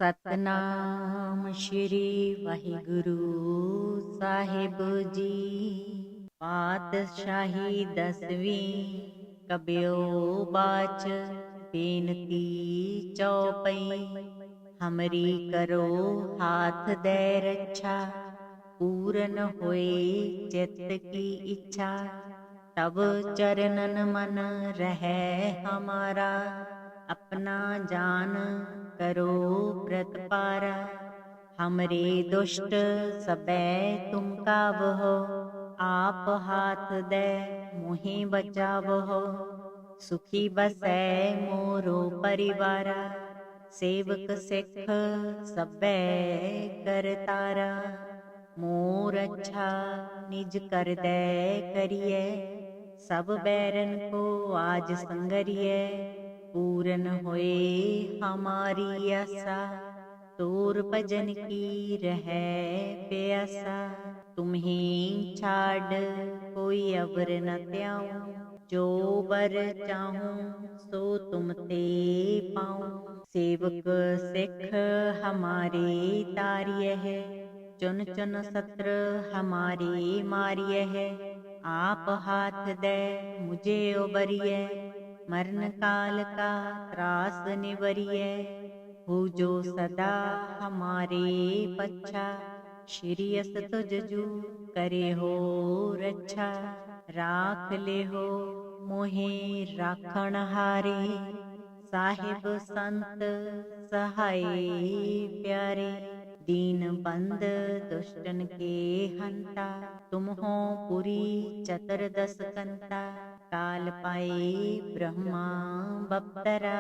सतनाम श्री वाहिगुरु साहिब जी। पातशाही दसवीं कबियो बाच बेनती चौपई। हमरी करो हाथ दे रक्षा, पूरन होए चित्त की इच्छा। तब चरणन मन रहे हमारा, अपना जान करो प्रतपारा। हमरे दुष्ट सबे तुम कावहो, आप हाथ दे मोहि बचावहो। सुखी बसै मोरो परिवारा, सेवक सिख सबे करतारा। मोर अच्छा निज कर दे करिए, सब बैरन को आज संगरिए। पूरन होए हमारी आशा, तोर भजन की रहे प्यासा। तुम्हें छाड़ कोई अवर न त्याऊं, जो बर चाहूं सो तुम ते पाऊं। सेवक सिख हमारे तारिय है, चुन चुन सत्र हमारे मारिय है। आप हाथ दे मुझे उबरिय, मरण काल का त्रास निवरिय। हो जो सदा हमारे पच्छा, श्री अस तुझ जू करे हो रक्षा। राख ले हो मोहे राखण हारे, साहिब संत सहाय प्यारे। दीन बंद दुष्टन के हंता, तुम हो पुरी चतुर्दश कंता। काल पाए ब्रह्मा बप्तरा,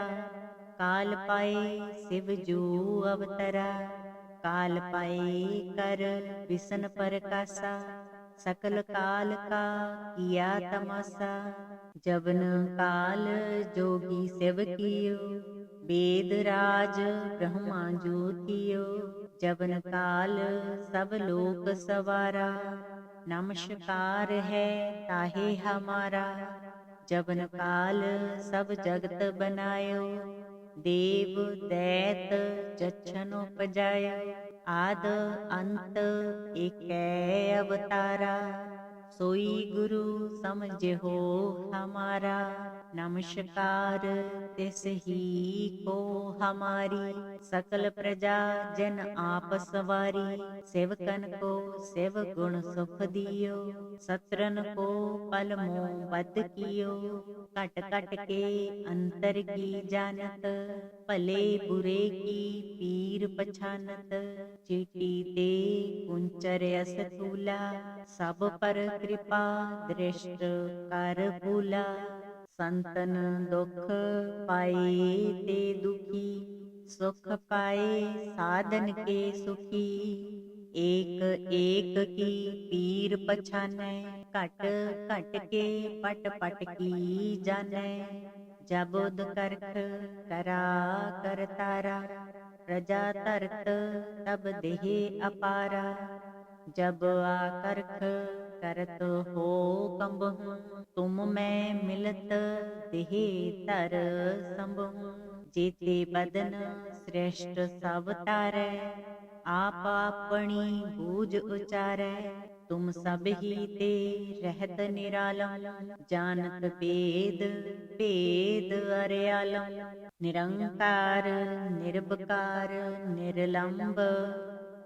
काल पाए शिव जू अवतरा। काल पाए कर विष्ण प्रकाशा, सकल काल का किया तमाशा। जबन काल जोगी शिव कियो, वेद राज ब्रह्मा जो थियो। जबन काल सब लोक सवारा, नमस्कार है ताहे हमारा। जबन काल सब जगत बनायो, देव दैत जच्छन उपजायो। आद अंत एकै अवतारा, सोई गुरु समझो हमारा। नमस्कार तिस ही को हमारी, सकल प्रजा जन आप सवारी। सेवकन को शिव गुण सुख दियो, सत्रन को पल मोह बद कियो। कट कट के अंतर की जानत, भले बुरे की पीर पछानत। चीटी ते कुंचर अस तूला, सब पर कृपा दृष्ट कर भूला। संतन दुख पाए ते दुखी, सुख पाए साधन के सुखी। एक एक की पीर पछानै, घट घट के पट पट की जानै। जब उद करख करा करतारा, प्रजा तरत तब देह अपारा। जब आकर्ख करत हो कंबहूँ, तुम मैं मिलत देह तर संबहूँ। जेते बदन श्रेष्ठ सब तारै, आप अपनी बूझ उचारै। तुम सब ही ते रहत निरालम, जानत वेद भेद अर्यालम। निरंकार निर्विकार निर्लंब,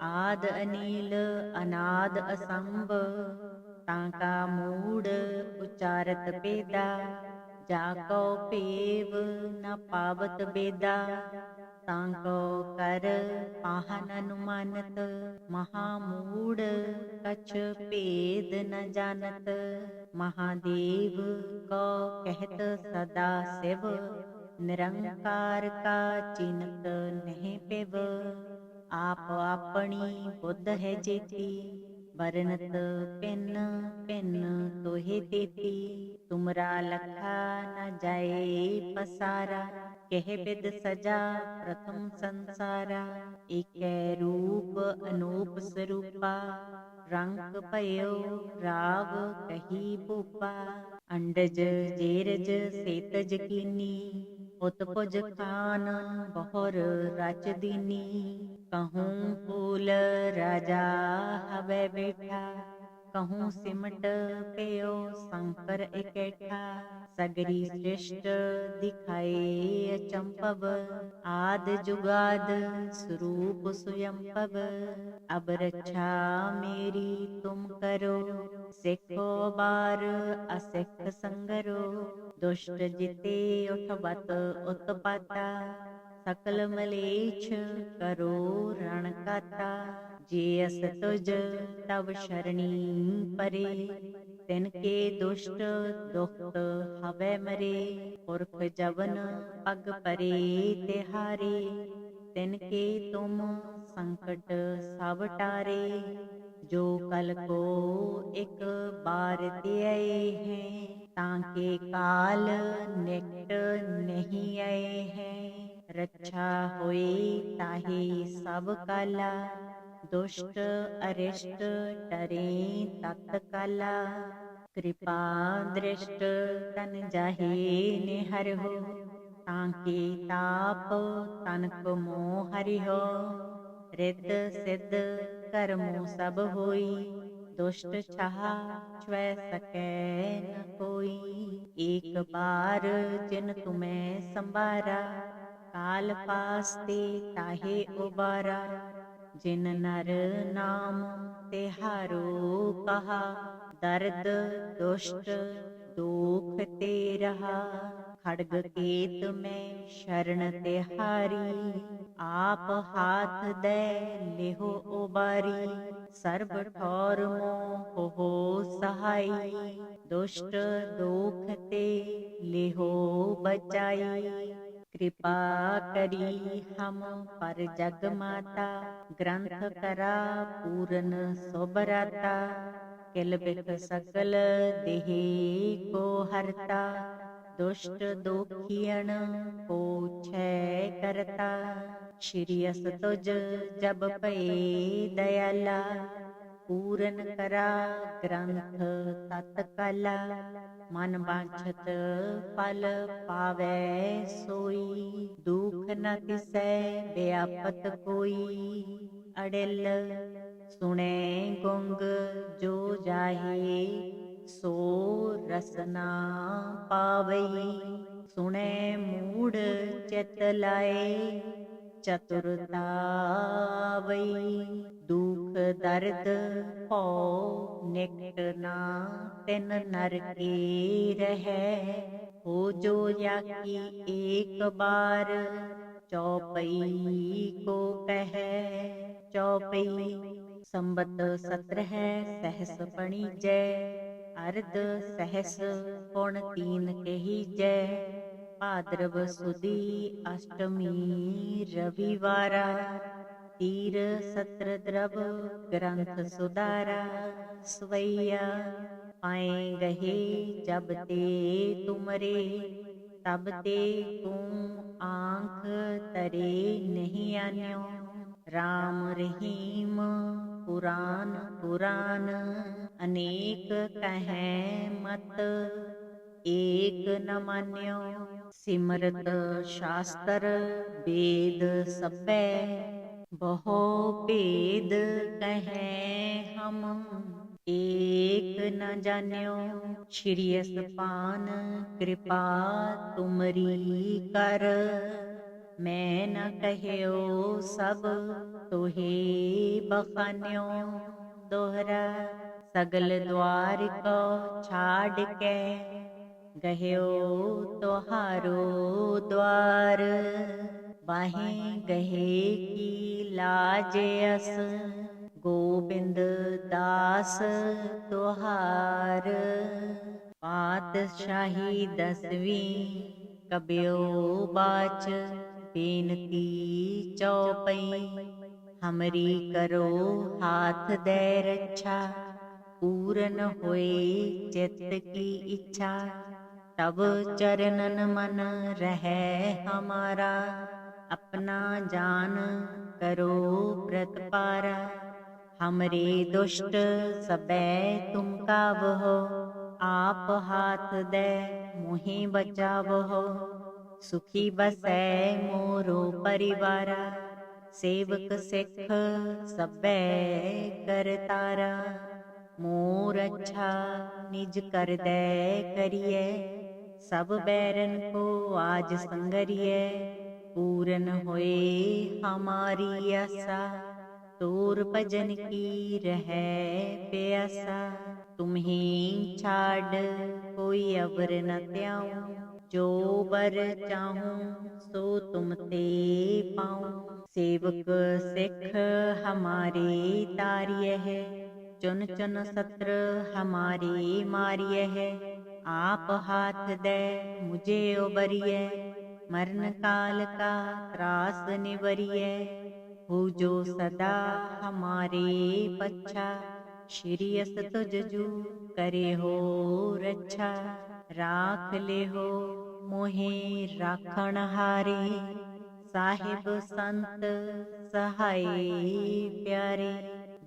आद अनील अनाद असंभ। ताका मूड उचारत पेदा, जाको पेव न पावत बेदा। ताको कर पाहन अनुमानत, महामूड कछ भेद न जानत। महादेव को कहत सदा शिव, निरंकार का चिन्हत नहीं पेव। आप अपनी बुद्ध है जेती, बरनत पिन पिन तोहे तेती। तुमरा लखा न जाए पसारा, कह बिद सजा प्रथम संसारा। एकै रूप अनूप स्वरूपा, रंग भयो राव कही भूपा। अंडज जेरज सेतज कीनी, उत्पुज खान बहुर रच दीनी, कहूँ फूल राजा हवै बैठा, कहूँ सिमट पेयो शंकर इकैठा। सगरी सृष्ट दिखाए अचंपव, आद जुगाद स्वरूप स्वयंपव। अब रक्षा मेरी तुम करो, सिखो बार असिख संगरो। दुष्ट जिते उठबत उत्पाता, सकल मलेच्छ करो रण काता। जे अस तुज तब शरणी परे, तिनके दुष्ट दुखत हवै मरे। पुरख जवन पग परे तिहारे, तिनके तुम संकट सब टारे। जो कल को एक बार त्याए हैं, ताके काल निकट नहीं आए हैं। रक्षा होए ताहे सब काला, दुष्ट अरिष्ट डरे तत्काला। कृपा दृष्ट तन जाहे निहरहु, ताके ताप तनक मोह हरिहो। रिद्ध सिद्ध करमु सब होई, दुष्ट छहा छुए सकै न कोई। एक बार जिन तुम्हें संबारा, काल पास ते ताहे उबारा। जिन नर नाम तिहारो कहा, दर्द दुष्ट दुख ते रहा। खड्ग केत में शरण तिहारी, आप हाथ दे लेहो उबारी। सर्ब ठौर मोह हो सहाई, दुष्ट दुख ते लेहो बचाई। कृपा करी हम पर जग माता, ग्रंथ करा पूरन सोबराता। किल बिख सकल देहि को हरता, दुष्ट दुखियन को छय करता। श्री अस तुज जब पए दयाला, पूरन करा ग्रंथ तत्काला। मन वांछत फल पावै सोई, दुख न तिसै व्यापत कोई। अड़िल सुने गुंग जो जाहे, सो रसना पावई। सुने मूढ़ चित लाए, चतुरता आवई। दुख दर्द भौ निकट ना तिन नर के रहै। हो जो याकी एक बार, चौपई को कहै। चौपई संबत 17 सहस पणिजै, अर्ध सहस पुन 3 कहिजै। भाद्रव सुदी अष्टमी रविवारा, तीर सत्र द्रव ग्रंथ सुधारा। सवैया पाए गहे जब ते तुमरे, तब ते तुम आँख तरे नहीं आन्यो। राम रहीम पुराण पुराण, अनेक कहें मत एक न मान्यो। सिमरत शास्त्र वेद सबे, बहु भेद कहें हम एक न जान्यो। श्री अस पान कृपा तुमरी कर, मैं न कह्यो सब तोहे बखान्यो। दोहरा सगल द्वार को छाड़ के, गह्यो तोहारो द्वार। बाहें गहे की लाज अस, गोबिंद दास तोहार। पातशाही 10वीं कब्यो बाच, बेनती चौपई। हमरी करो हाथ दे रक्षा, पूरन होए चित्त की इच्छा। तब चरणन मन रहे हमारा, अपना जान करो प्रतपारा। हमरे दुष्ट सबे तुम कावहो, आप हाथ दे मुहि बचावहो। ਸੁਖੀ ਬਸੈ ਮੋਰੋ ਪਰਿਵਾਰਾ, ਸੇਵਕ ਸਿੱਖ ਸਭੈ ਕਰਤਾਰਾ। ਮੋਰ ਅੱਛਾ ਨਿਜ ਕਰਦੈ ਕਰੀਐ, ਸਭ ਬੈਰਨ ਕੋ ਆਜ ਸੰਗਰੀਐ। ਪੂਰਨ ਹੋਏ ਹਮਾਰੀ ਆਸਾ, ਤੋਰ ਭਜਨ ਕੀ ਰਹੈ ਪਿਆਸਾ। ਤੁਮਹੀ ਛਾਡ ਕੋਈ ਅਵਰ ਨ ਧਿਆਉ, ਜੋ ਬਰ ਚਾਹੂੰ ਸੋ ਤੁਮ ਤੇ ਪਾਉ। ਸੇਵਕ ਸਿੱਖ ਹਮਾਰੇ ਤਾਰਿਯ ਹੈ, ਚੁਨ ਚੁਨ ਸਤਰ ਹਮਾਰੇ ਮਾਰਿਯ ਹੈ। ਆਪ ਹਾਥ ਦੈ ਮੁਝੇ ਉਬਰਿਯੈ, ਮਰਨ ਕਾਲ ਕਾ ਤਰਾਸ ਨਿਵਰਿਯੈ। ਹੋ ਜੋ ਸਦਾ ਹਮਾਰੇ ਪੱਛਾ, ਸ਼੍ਰੀ ਅਸ ਤੁਜ ਜੂ ਕਰੇ ਹੋ ਰੱਛਾ। ਰਾਖ ਲਿਹੋ ਮੋਹਿ ਰਾਖਣ ਹਾਰੇ, ਸਾਹਿਬ ਸੰਤ ਸਹਾਈ ਪਿਆਰੇ।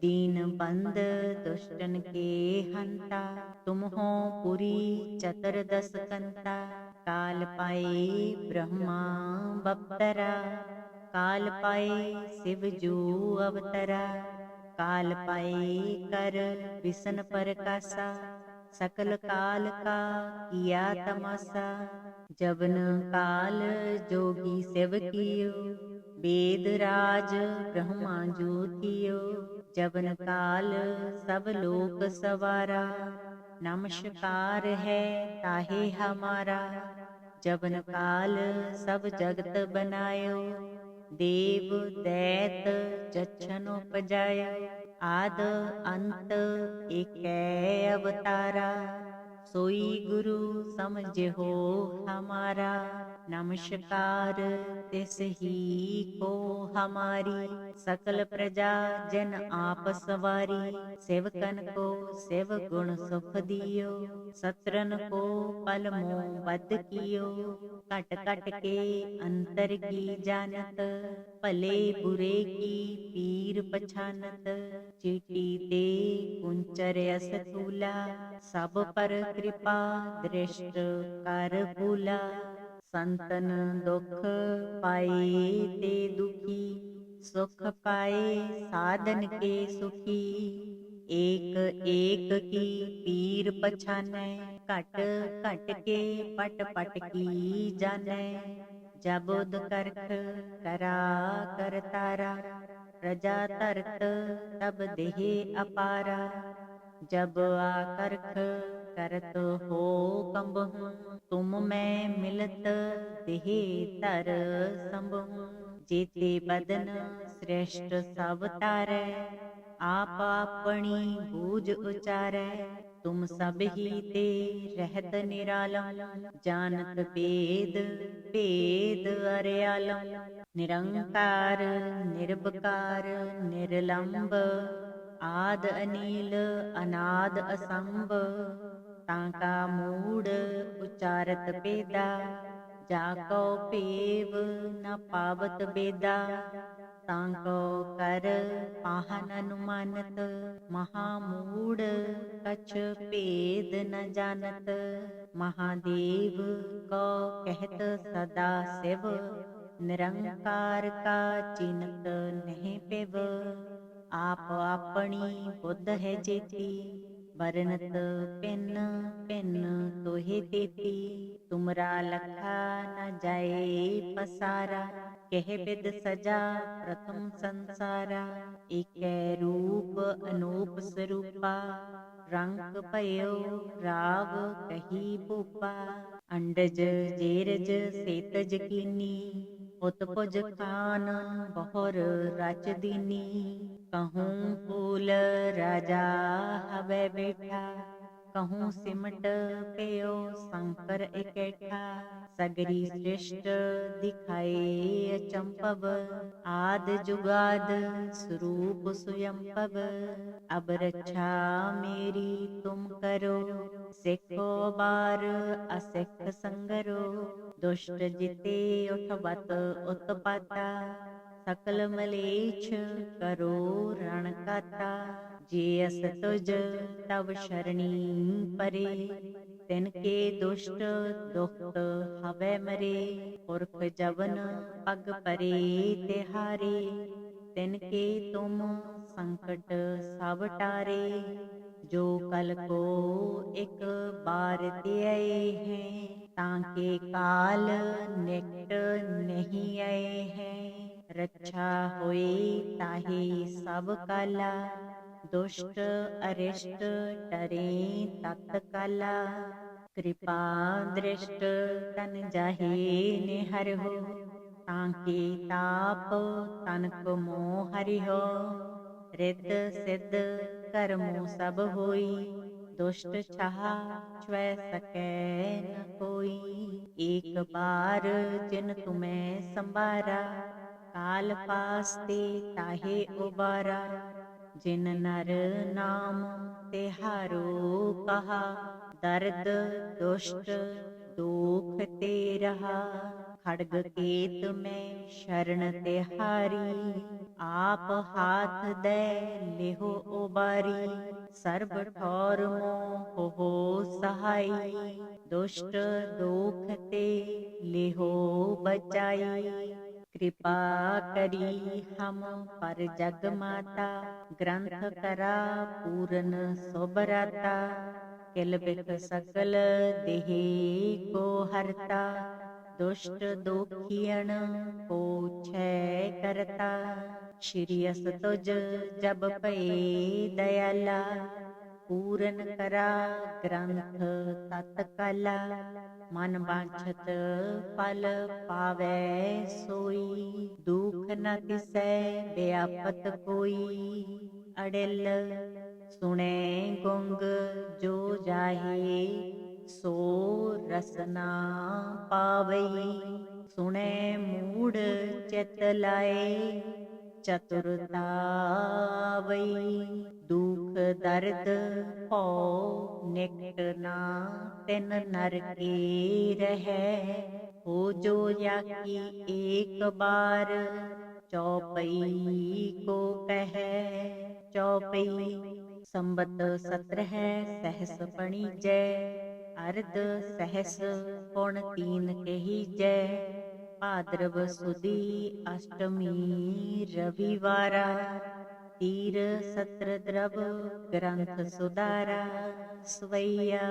दीन बंद दुष्टन के हंता, तुम हो पुरी चतुर्दश कंता। काल पाए ब्रह्मा बप्तरा, काल पाए शिव जू अवतरा। काल पाए कर विष्ण प्रकाशा, सकल काल का किया तमाशा। जबन काल जोगी शिव कियो, वेद राज ब्रह्मा जू थियो। जबन काल सब लोक सवारा, नमस्कार है ताहे हमारा। जबन काल सब जगत बनायो, देव दैत जच्छन उपजायो। आद अंत एकै अवतारा, सोई गुरु समझो हमारा। नमस्कार तिस ही को हमारी, सकल प्रजा जन आप सवारी। सेवकन को शिव गुण सुख दियो, सत्रन को पल मोह बद कियो। कट कट के अंतर की जानत, भले बुरे की पीर पछानत। चीटी ते कुंचर अस तूला, सब पर कृपा दृष्ट कर भूला। संतन दुख पाए ते दुखी, सुख पाए साधन के सुखी। एक एक की पीर पछानै, घट घट के पट पट की जानै। जब उद करख करा करतारा, प्रजा धरत तब देह अपारा। जब आकर्ख करत हो कंबहूँ, तुम मैं मिलत देह धर संबहूँ। जेते बदन श्रेष्ठ सब तारै, आप अपनी बूझ उचारै। तुम सब ही ते रहत निरालम, जानत वेद भेद अर्यालम। निरंकार निर्विकार निर्लंब, आद अनील अनाद असंभ। ताका मूड उचारत पेदा, जाको पेव न पावत बेदा। ताको कर पाहन अनुमानत, महामूड कछ भेद न जानत। महादेव को कहत सदा शिव, निरंकार का चिन्हत नहीं पेव। आप अपनी बुद्ध है जेती, बरनत पिन पिन तोहे तेती। तुमरा लखा न जाए पसारा, कह बिद सजा प्रथम संसारा। एकै रूप अनूप स्वरूपा, रंग भयो राव कही भूपा। अंडज जेरज सेतज कीनी, उत्पुज खान बहुर रच दीनी। कहूँ फूल राजा हवै बैठा, कहूँ सिमट पेयो शंकर इकैठा। सगरी सृष्ट दिखाए अचंपव, आद जुगाद स्वरूप स्वयंपव। अब रक्षा मेरी तुम करो, सिखो बार असिख संगरो। दुष्ट जिते उठवत उत्पाता, सकल मलेच्छ करो रण काता। जे अस तुज तब शरणी परे, तिनके दुष्ट दुखत हवै मरे। पुरख जवन पग परे तिहारे, तिनके तुम संकट सब टारे। जो कल को एक बार त्याए हैं, ताके काल निकट नहीं आए हैं। रक्षा होए ताहि सब काला, दुष्ट अरिष्ट डरे तत्काला। कृपा दृष्ट तन जाहे निहरहु, ताके ताप तनक मोह हरिहो। रिद्ध सिद्ध करमु सब होई, दुष्ट छहा छुए सकै न कोई। एक बार जिन तुम्हें संबारा, काल पास ते ताहे उबारा। जिन नर नाम तिहारो कहा, दर्द दुष्ट दुख ते रहा। खड्ग केत में शरण तिहारी, आप हाथ दे लेहो उबारी। सर्ब ठौर मोह हो सहाई, दुष्ट दुख ते लेहो बचाई। कृपा करी हम पर जग माता, ग्रंथ करा पूरन सोबराता। किल बिख सकल देहि को हरता, दुष्ट दुखियन को छय करता। श्री अस तुज जब पए दयाला, पूरन करा ग्रंथ तत्काला। मन बांछत फल पावै सोई, दुख न तिसै व्यापत कोई। अड़िल सुने गुंग जो जाहे, सो रसना पावई। सुने मूढ़ चित लाए, चतुरता आवई। दुख दर्द भौ निकट ना तिन नर के रहै। हो जो याकी एक बार, चौपई को कहै। चौपई संबत 17 सहस पणिजै, अर्ध सहस पुन 3 कहिजै। भाद्रव सुदी अष्टमी रविवारा, तीर सत्र द्रव ग्रंथ सुधारा। सवैया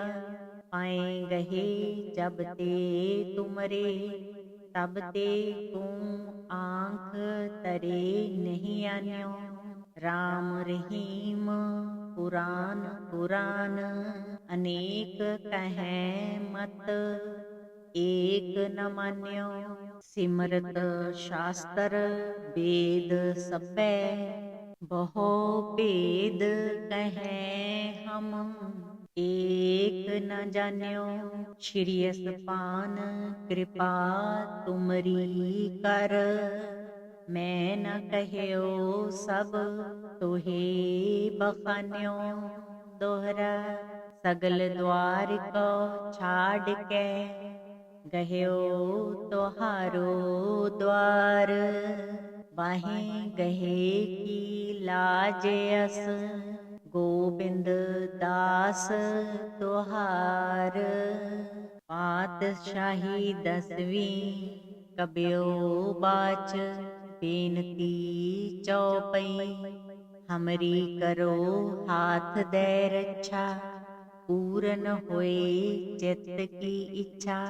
पाए गहे जब ते तुमरे, तब ते तुम आँख तरे नहीं आन्यो। राम रहीम पुराण पुराण, अनेक कहें मत एक न मान्यो। सिमरत शास्त्र वेद सबै, बहु भेद कहें हम एक न जान्यो। श्री असपान कृपा तुमरी कर, मैं न कह्यो सब तुहे बखान्यो। दोहरा सगल द्वार को छाड़ के, गह्यो तोहारो द्वार। बाहें गहे की लाज अस, गोबिंद दास तोहार। पातशाही 10वीं कब्यो बाच, बेनती चौपई। हमरी करो हाथ दे रक्षा, पूरन होए चित्त की इच्छा।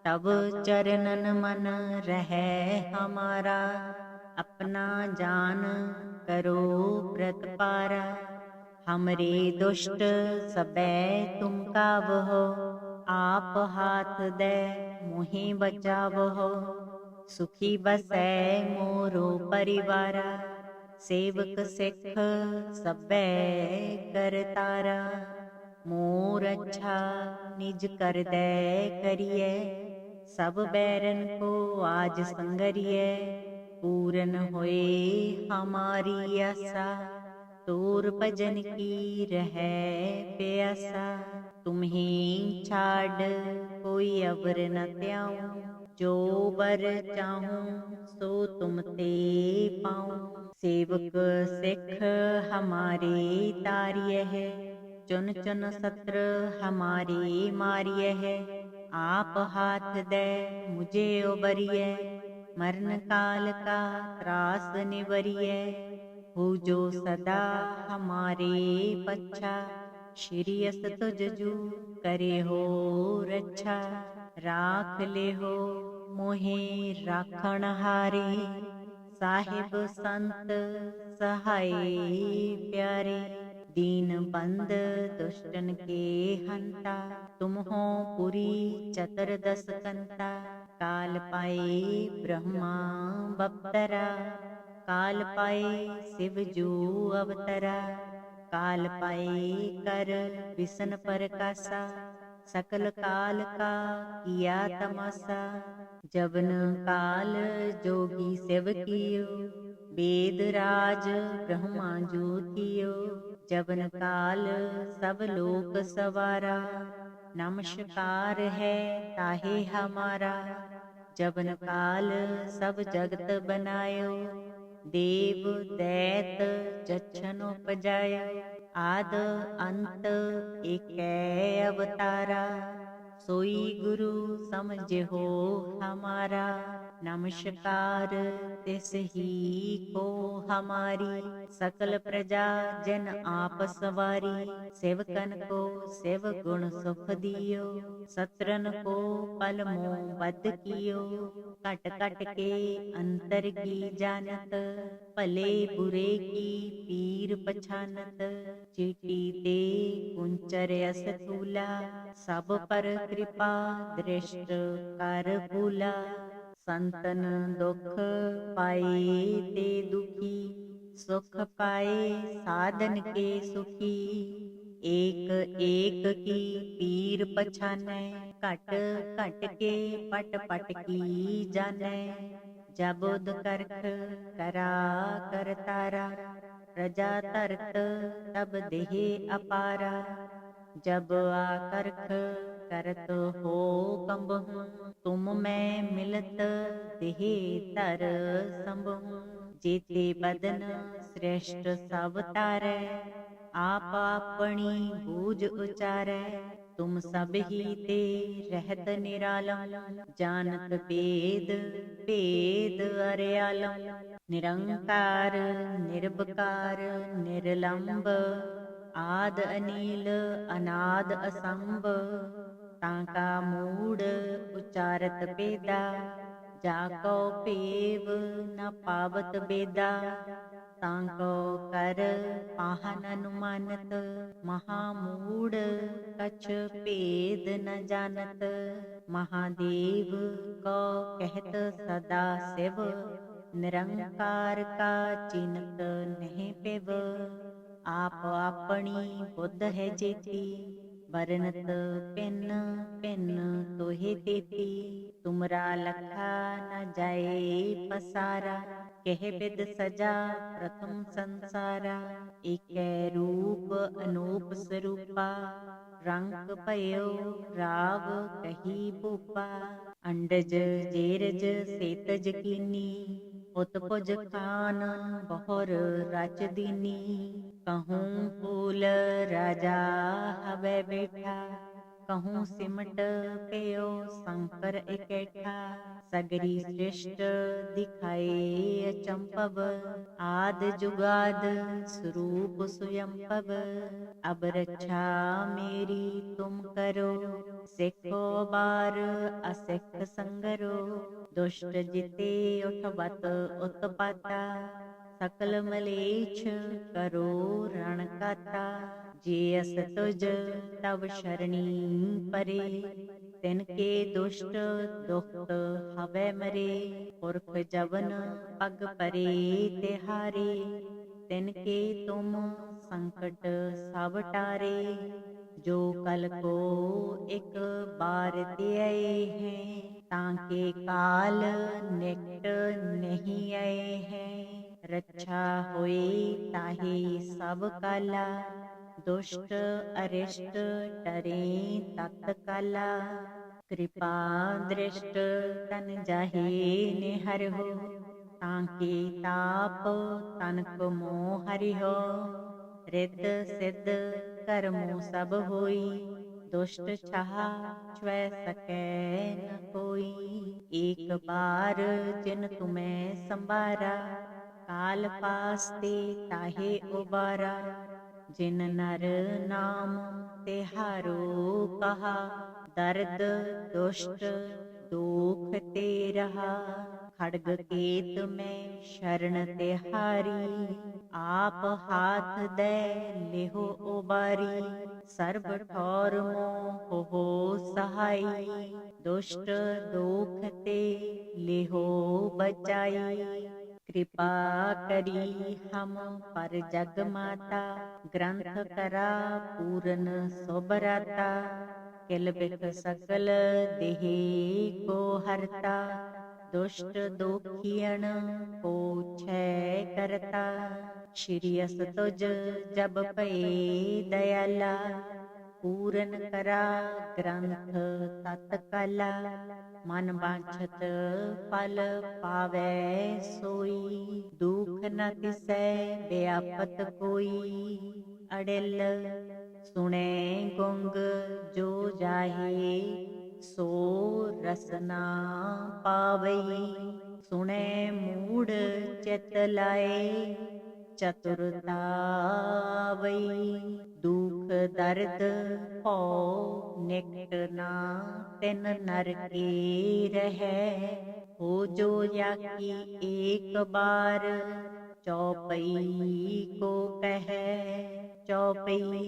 तब चरणन मन रहे हमारा, अपना जान करो प्रतपारा। हमरे दुष्ट सबे तुम कावहो, आप हाथ दे मोहि बचावहो। सुखी बसै मोरो परिवारा, सेवक सिख सबे करतारा। मोर अच्छा निज कर दे करिए, सब बैरन को आज संगरिए। पूरन होए हमारी आशा, तोर भजन की रहे प्यासा। तुम्हीं छाड़ कोई अवर न त्याऊं, जो बर चाहूं सो तुम ते पाऊं। सेवक सिख हमारे तारिय है, चुन चुन सत्र हमारे मारिय है। आप हाथ दे मुझे उबरिय, मरण काल का त्रास निवरिय। हो जो सदा हमारे पच्छा, श्री अस तुझ जू करे हो रक्षा। राख ले हो मोहे राखण हारे, साहिब संत सहाय प्यारे। दीन बंद दुष्टन के हंता, तुम हो पुरी चतुर्दश कंता। काल पाए ब्रह्मा बप्तरा, काल पाए शिव जू अवतरा। काल पाए कर विसन परकासा, सकल काल का किया तमासा। जबन काल जोगी शिव कियो, वेद राज ब्रह्मा जू थियो। जबन काल सब लोक सवारा, नमस्कार है ताहे हमारा। जबन काल सब जगत बनायो, देव दैत जच्छन उपजायो। आद अंत एकै अवतारा, सोई गुरु समझ हो हमारा। नमस्कार तिस ही को हमारी, सकल प्रजा जन आप सवारी। सेवकन को शिव गुण सुख दियो, सत्रन को पल मोह बद कियो। कट कट के अंतर की जानत, भले बुरे की पीर पछानत। चीटी ते कुंचर अस तूला, सब पर कृपा दृष्ट कर भूला। संतन दुख पाए ते दुखी, सुख पाए साधन के सुखी। एक एक की पीर पछानै, घट घट के पट पट की जानै। जब उद करख करा कर तारा, प्रजा तरत तब देह अपारा। जब आकर्ख करत हो कंबहूँ, तुम मैं मिलत देह तर संबहूँ। जेते बदन श्रेष्ठ सब तारै, आप अपनी बूझ उचारै। तुम सब ही ते रहत निरालम, जानत वेद भेद अर्यालम। निरंकार निर्विकार निर्लंब, आद अनील अनाद असंभ। ताका मूढ़ उचारत पेदा, जाको पेव न पावत बेदा। ताको कर पाहन अनुमानत, महामूढ़ कछ भेद न जानत। महादेव को कहत सदा शिव, निरंकार का चिन्हत नहीं पिव। आप अपनी बुद्ध है जेती, बरनत पिन पिन तोहे तेती। तुमरा लखा न जाए पसारा, कह बिद सजा प्रथम संसारा। एकै रूप अनूप स्वरूपा, रंग भयो राव कही भूपा। अंडज जेरज सेतज कीनी, उत्पुज खान बहुर रच दीनी। कहूँ फूल राजा हवै बैठा, कहूँ सिमट पेयो शंकर इकैठा। सगरी सृष्ट दिखाए अचंपव, आद जुगाद स्वरूप स्वयंपव। अब रक्षा मेरी तुम करो, सिखो बार असिख संगरो। दुष्ट जिते उठबत उत्पाता, सकल मलेच्छ करो रण काता। जे अस तुज तब शरणी परे, तिनके दुष्ट दुखत हवै मरे। पुरख जवन पग परे तिहारे, तिनके तुम संकट सब टारे। जो कल को एक बार त्याए हैं, ताके काल निकट नहीं आए हैं। रक्षा होए ताहे सब काला, दुष्ट अरिष्ट डरे तत्काला। कृपा दृष्ट तन जाहे निहर हो, ताके ताप तन को मोह हरि हो। रिद्ध सिद्ध कर्मों सब होई, दुष्ट छह छुए सकै न कोई। एक बार जिन तुम्हें संबारा, काल पास्ते ताहे उबारा। जिन नर नाम तिहारो कहा, दर्द दुष्ट दुख ते रहा। खड्ग केत में शरण तिहारी, आप हाथ दे लेहो उबारी। सर्ब ठौर मोह हो सहाई, दुष्ट दुख ते लेहो बचाई। कृपा करी हम पर जग माता, ग्रंथ करा पूरन सोबराता। किल बिख सकल देहि को हरता, दुष्ट दुखियन को छय करता। श्री अस तुज जब पए दयाला, पूरन करा ग्रंथ तत्काला। मन बांछत फल पावै सोई, दुख न तिसै व्यापत कोई। अड़िल सुने गुंग जो जाहे, सो रसना पावई। सुने मूढ़ चित लाए, चतुरता आवई। दुख दर्द पौ निकट ना तिन नर के रहे। हो जो याकी एक बार, चौपई को कहे। चौपई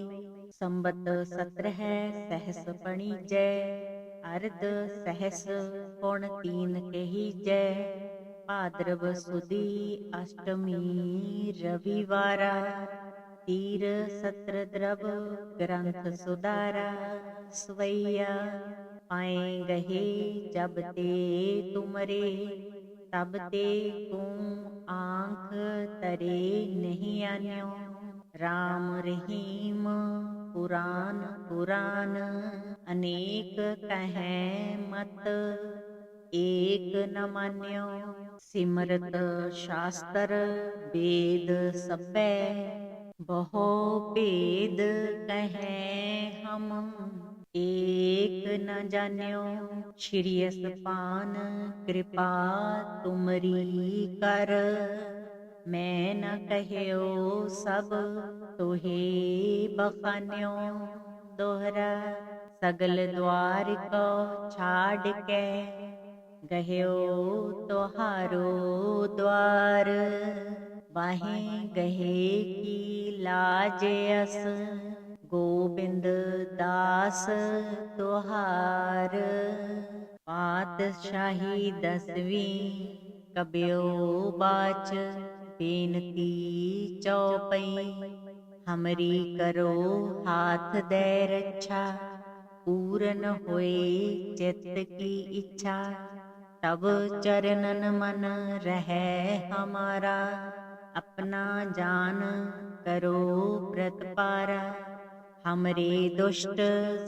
संबत 17 सहस पणिजै, अर्ध सहस पुण 3 कहिजै। भाद्रव सुदी अष्टमी रविवारा, तीर सत्र द्रव ग्रंथ सुधारा। सवैया पाए गहे जब ते तुमरे, तब ते को आँख तरे नहीं आन्यो। राम रहीम पुराण पुराण, अनेक कहें मत एक न मान्यो। सिमरत शास्त्र वेद सबै, बहु भेद कहें हम एक न जान्यो। श्री असपान कृपा तुमरी कर, मैं न कह्यो सब तोहे बखान्यो। दोहरा सगल द्वार को छाड़ के, गह्यो तोहारो द्वार। बाहें गहे की लाज अस, गोविंद दास तोहार। पातशाही 10वीं कब्यो बाच, बेनती चौपई। हमरी करो हाथ दे रक्षा, पूरन होए चित्त की इच्छा। तब चरणन मन रहे हमारा, अपना जान करो प्रतपारा। हमरे दुष्ट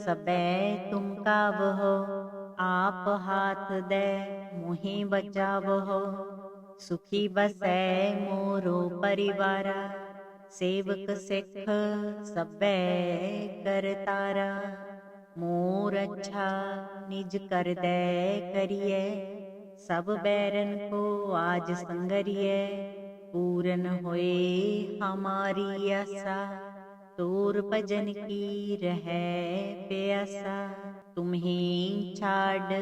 सबे तुम कावहो, आप हाथ दे मोहि बचावहो। सुखी बसै मोरो परिवारा, सेवक सिख सबे करतारा। मोर अच्छा निज कर दे करिए, सब बैरन को आज संगरिए। पूरन होए हमारी आशा, तोर भजन की रहे प्यासा। तुम्हें छाड़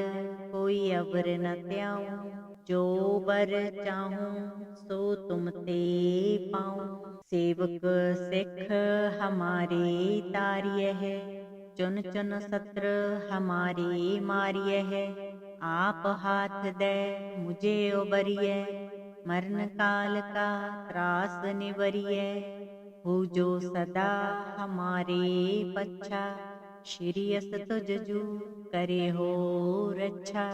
कोई अवर न त्याऊं, जो बर चाहूं सो तुम ते पाऊं। सेवक सिख हमारे तारिय है, चुन चुन सत्र हमारे मारिय है। आप हाथ दे मुझे उबरिय, मरण काल का त्रास निवरिय। हो जो सदा हमारे पच्छा, श्री अस तुझ जू करे हो रक्षा।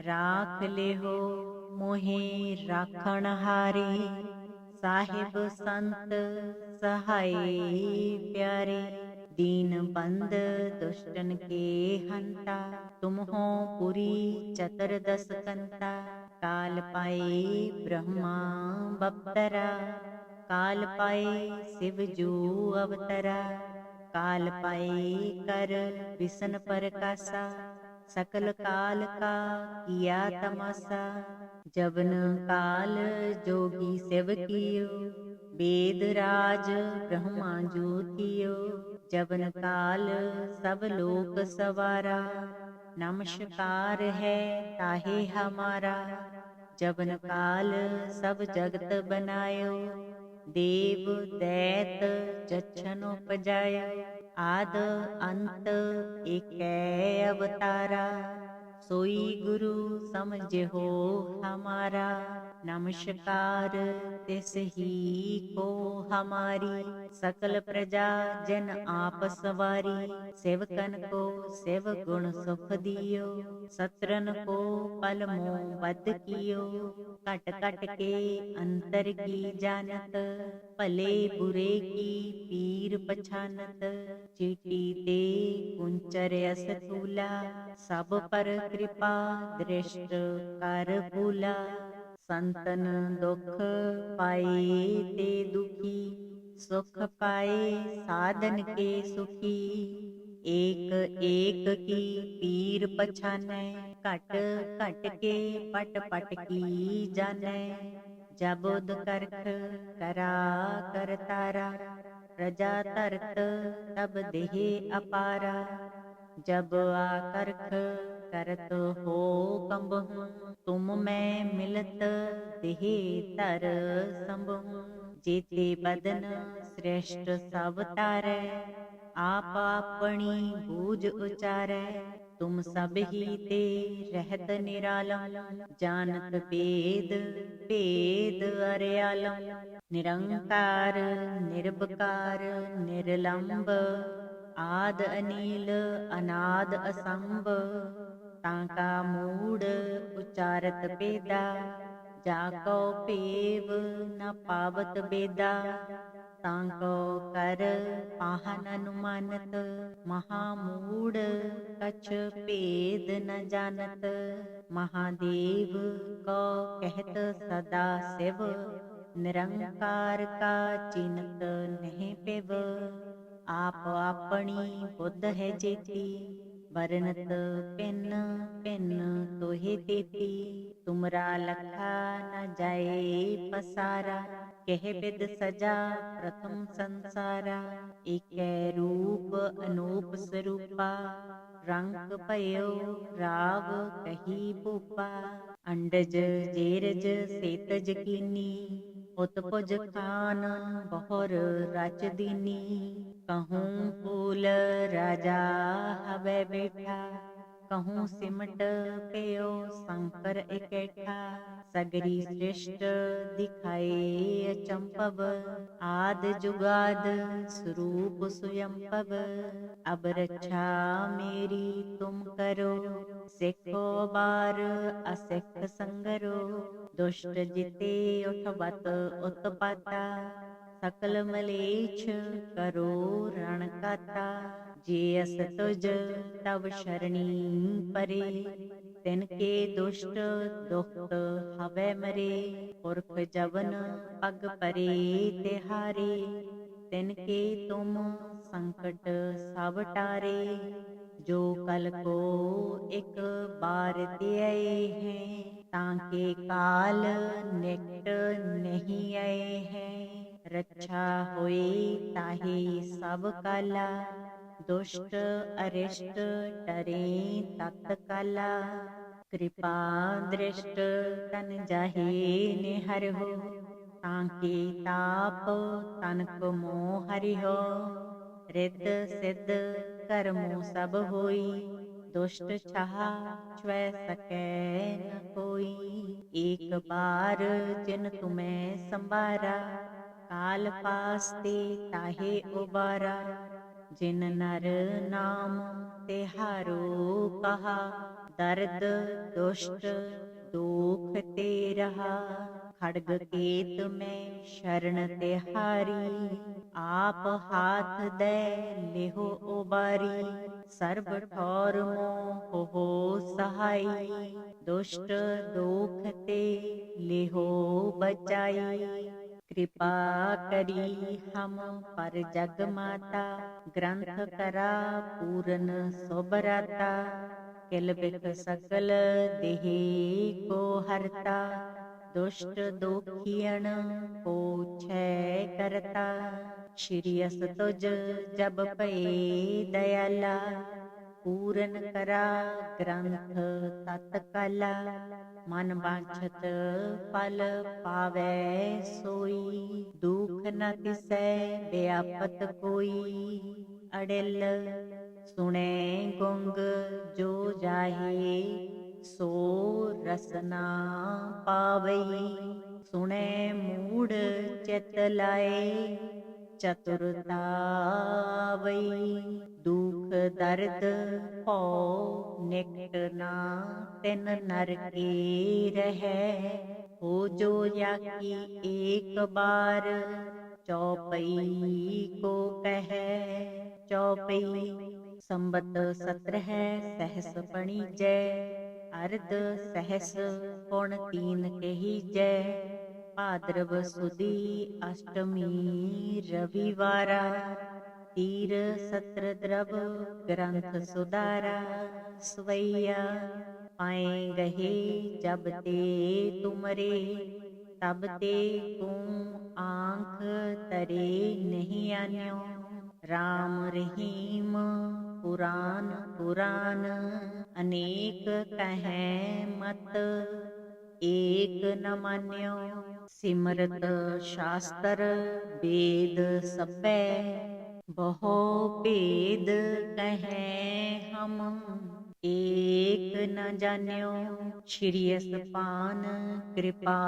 राख ले हो मोहे राखण हारे, साहिब संत सहाय प्यारे। दीन बंद दुष्टन के हंता, तुम हो पुरी चतुर्दश कंता। काल पाए ब्रह्मा बप्तरा, काल पाए शिव जू अवतरा। काल पाए कर विष्ण प्रकाशा, सकल काल का किया तमाशा। जबन काल जोगी शिव कियो, वेद राज ब्रह्मा जू थियो। जबन काल सब लोक सवारा, नमस्कार है ताहे हमारा। जबन काल सब जगत बनायो, देव दैत जच्छन उपजायो। आद अंत एकै अवतारा, सोई गुरु समझो हमारा। नमस्कार तिस ही को हमारी, सकल प्रजा जन आप सवारी। सेवकन को शिव गुण सुख दियो, सत्रन को पल मोह बद कियो। कट कट के अंतर की जानत, भले बुरे की पीर पछानत। चीटी ते कुंचर अस तूला, सब पर कृपा दृष्ट कर भूला। संतन दुख पाए ते दुखी, सुख पाए साधन के सुखी। एक एक की पीर पछानै, घट घट के पट पट की जानै। जब उद करख करा कर तारा, प्रजा तरत तब देह अपारा। जब आकर्ख करत हो कंबहूँ, तुम मैं मिलत देह तर संबहूँ। जेते बदन श्रेष्ठ सब तारै, आप अपनी बूझ उचारै। तुम सब ही ते रहत निरालम, जानत वेद भेद अर्यालम। निरंकार निर्विकार निर्लंब, आद अनील अनाद असंभ। ताका मूड उचारत पेदा, जाको पेव न पावत बेदा। ताको कर पाहन अनुमानत, महामूढ़ कछ भेद न जानत। महादेव को कहत सदा शिव, निरंकार का चिन्हत नहीं पेव। आप अपनी बुद्ध है जेती, बरनत पिन पिन तोहे तेती। तुमरा लखा न जाए पसारा, कह बिद सजा प्रथम संसारा। एकै रूप अनूप स्वरूपा, रंग भयो राव कही भूपा। अंडज जेरज सेतज कीनी, उत्पुज खान बहुर रच दीनी। कहूँ फूल राजा हवै बैठा, कहूँ सिमट पेयो शंकर इकैठा। सगरी सृष्ट दिखाए अचंपव, आद जुगाद स्वरूप स्वयंपव। अब रक्षा मेरी तुम करो, सिखो बार असिख संगरो। दुष्ट जिते उठवत उत्पाता, सकल मलेच्छ करो रण काता। जे अस तुज तव शरणी परे, तिनके दुष्ट दुखत हवै मरे। पुरख जवन पग परे तिहारे, तिनके तुम संकट सब टारे। जो कल को एक बार त्याए हैं, ताके काल निकट नहीं आए हैं। रक्षा होए ताहे सब काला, दुष्ट अरिष्ट डरे तत्काला। कृपा दृष्ट तन जाहे निहरहु, ताके ताप तनक मोह हरिहो। रिद्ध सिद्ध कर्मों सब होई, दुष्ट छहा छुए सकै न कोई। एक बार जिन तुम्हें संबारा, काल पास ते ताहे उबारा। जिन नर नाम तिहारो कहा, दर्द दुष्ट दुख ते रहा। खड्ग केत में शरण तिहारी, आप हाथ दे लेहो उबारी। सर्ब ठौर मोह हो सहाई, दुष्ट दोख ते लेहो बचाई। कृपा करी हम पर जग माता, ग्रंथ करा पूरन सोबराता। किल बिख सकल देहि को हरता, दुष्ट दोखियन को छय करता। श्री अस तुज जब पए दयाला, पूरन करा ग्रंथ तत्काला। मन बांछत फल पावै सोई, दुख न तिसै व्यापत कोई। अड़िल सुने गुंग जो जाहे, सो रसना पावई। सुने मूढ़ चित लाए, चतुरता आवई। दुख दर्द भौ निकट ना तिन नर के रहै। हो जो याकी एक बार, चौपई को कहै। चौपई संबत 17 सहस पणिजै, अर्ध सहस पुण 3 कहिजै। भाद्रव सुदी अष्टमी रविवारा, तीर सत्र द्रव ग्रंथ सुधारा। सवैया पाए गहे जब ते तुमरे, तब ते को आँख तरे नहीं आन्यो। राम रहीम पुराण पुराण, अनेक कहें मत एक न मान्यो। सिमरत शास्त्र वेद सबै, बहु भेद कहें हम एक न जान्यो। श्री असपान कृपा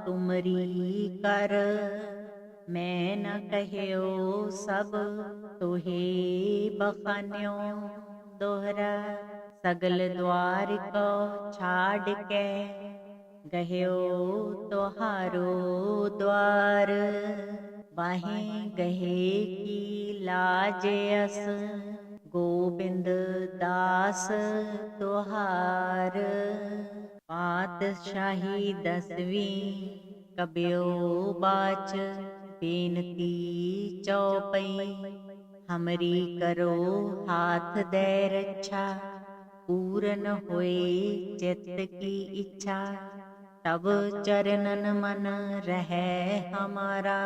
तुमरी कर, मैं न कह्यो सब तोहे बखान्यो। दोहरा सगल द्वार को छाड़ के, गह्यो तोहारो द्वार। बाहें गहे की लाज अस, गोबिंद दास तोहार। पातशाही 10वीं कब्यो बाच, बेनती चौपई। हमरी करो हाथ दे रक्षा, पूरन होए चित्त की इच्छा। तब चरणन मन रहे हमारा,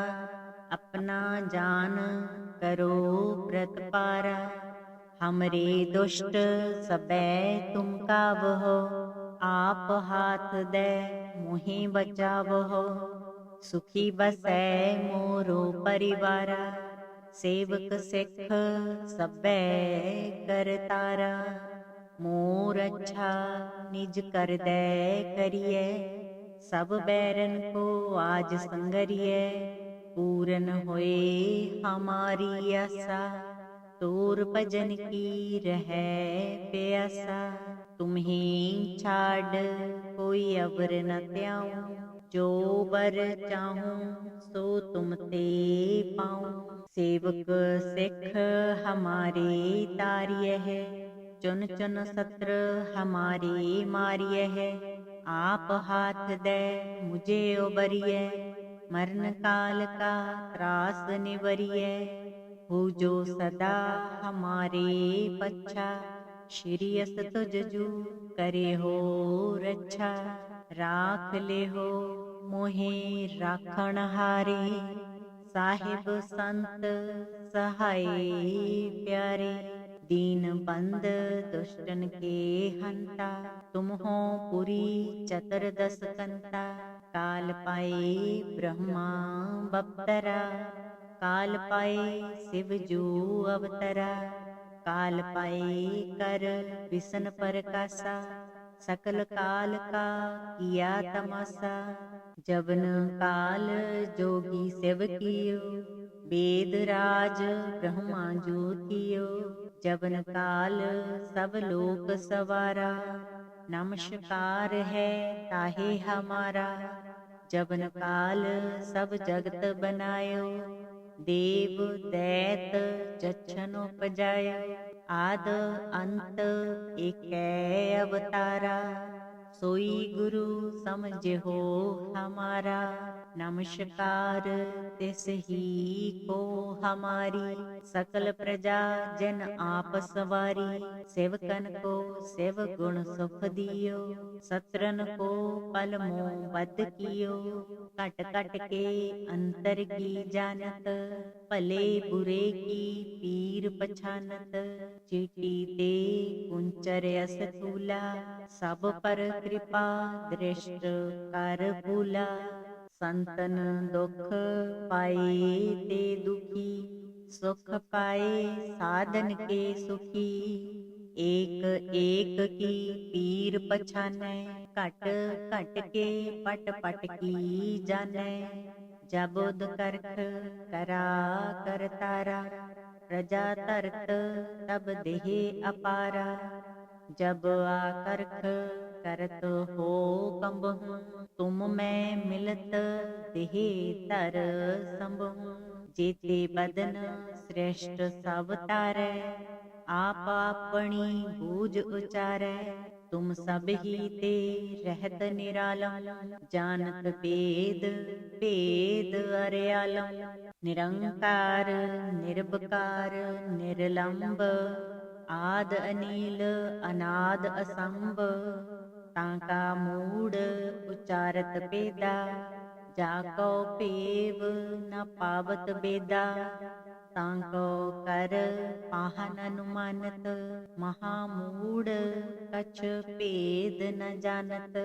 अपना जान करो प्रतपारा। हमरे दुष्ट सबे तुम कावहो, आप हाथ दे मोहि बचावहो। सुखी बसै मोरो परिवारा, सेवक सिख सबे करतारा। मोर अच्छा निज कर दे करिए, सब बैरन को आज संगरिए। पूरन होए हमारी आशा, तोर भजन की रहे प्यासा। तुम्हें छाड़ कोई अवर न त्याऊं, जो बर चाहूं सो तुम ते पाऊं। सेवक सिख हमारे तारिय है, चुन चुन सत्र हमारे मारिय है। आप हाथ दे मुझे उबरिय, मरण काल का त्रास निवरिय। हो जो सदा हमारे पच्छा, श्री अस तुज जू करे हो रक्षा। राख ले हो मोहे राखण हारे, साहिब संत सहाय प्यारे। दीन बंद दुष्टन के हंता, तुम हो पुरी चतुर्दश कंता। काल पाए ब्रह्मा बप्तरा, काल पाए शिव जू अवतरा। काल पाए कर विसन प्रकाशा, सकल काल का किया तमाशा। जबन काल जोगी शिव कियो, वेद राज ब्रह्मा जो थियो। जबन काल सब लोक सवारा, नमस्कार है ताहे हमारा। जबन काल सब जगत बनायो, देव दैत जच्छन उपजायो, आद अंत एकै अवतारा, सोई गुरु समझो हमारा, नमस्कार तिस ही को हमारी, सकल प्रजा जन आप सवारी, सेवकन को सेव गुण सुख दियो, सत्रन को पल मोह बद कियो, कट कट के अंतर की जानत, भले बुरे की पीर पछानत, चीटी ते कुंचर अस तूला, सब पर कृपा दृष्ट कर भूला, संतन दुख पाए ते दुखी, सुख पाए साधन के सुखी, एक एक की पीर पछानै, घट घट के पट पट की जानै, जब उद करख करा कर तारा, प्रजा तरत तब देह अपारा, जब आकर्ख करत हो कंबहूँ, तुम मैं मिलत देह तर संबहूँ, जेते बदन श्रेष्ठ सब तारै, आप अपनी बूझ उचारै, तुम सब ही ते रहत निरालम, जानत वेद भेद अर्यालम, निरंकार निर्विकार निर्लंब, आद अनील अनाद असंभ, ताका मूड उचारत पेदा, जाको पेव न पावत बेदा, ताको कर पाहन अनुमानत, महामूड कछ भेद न जानत,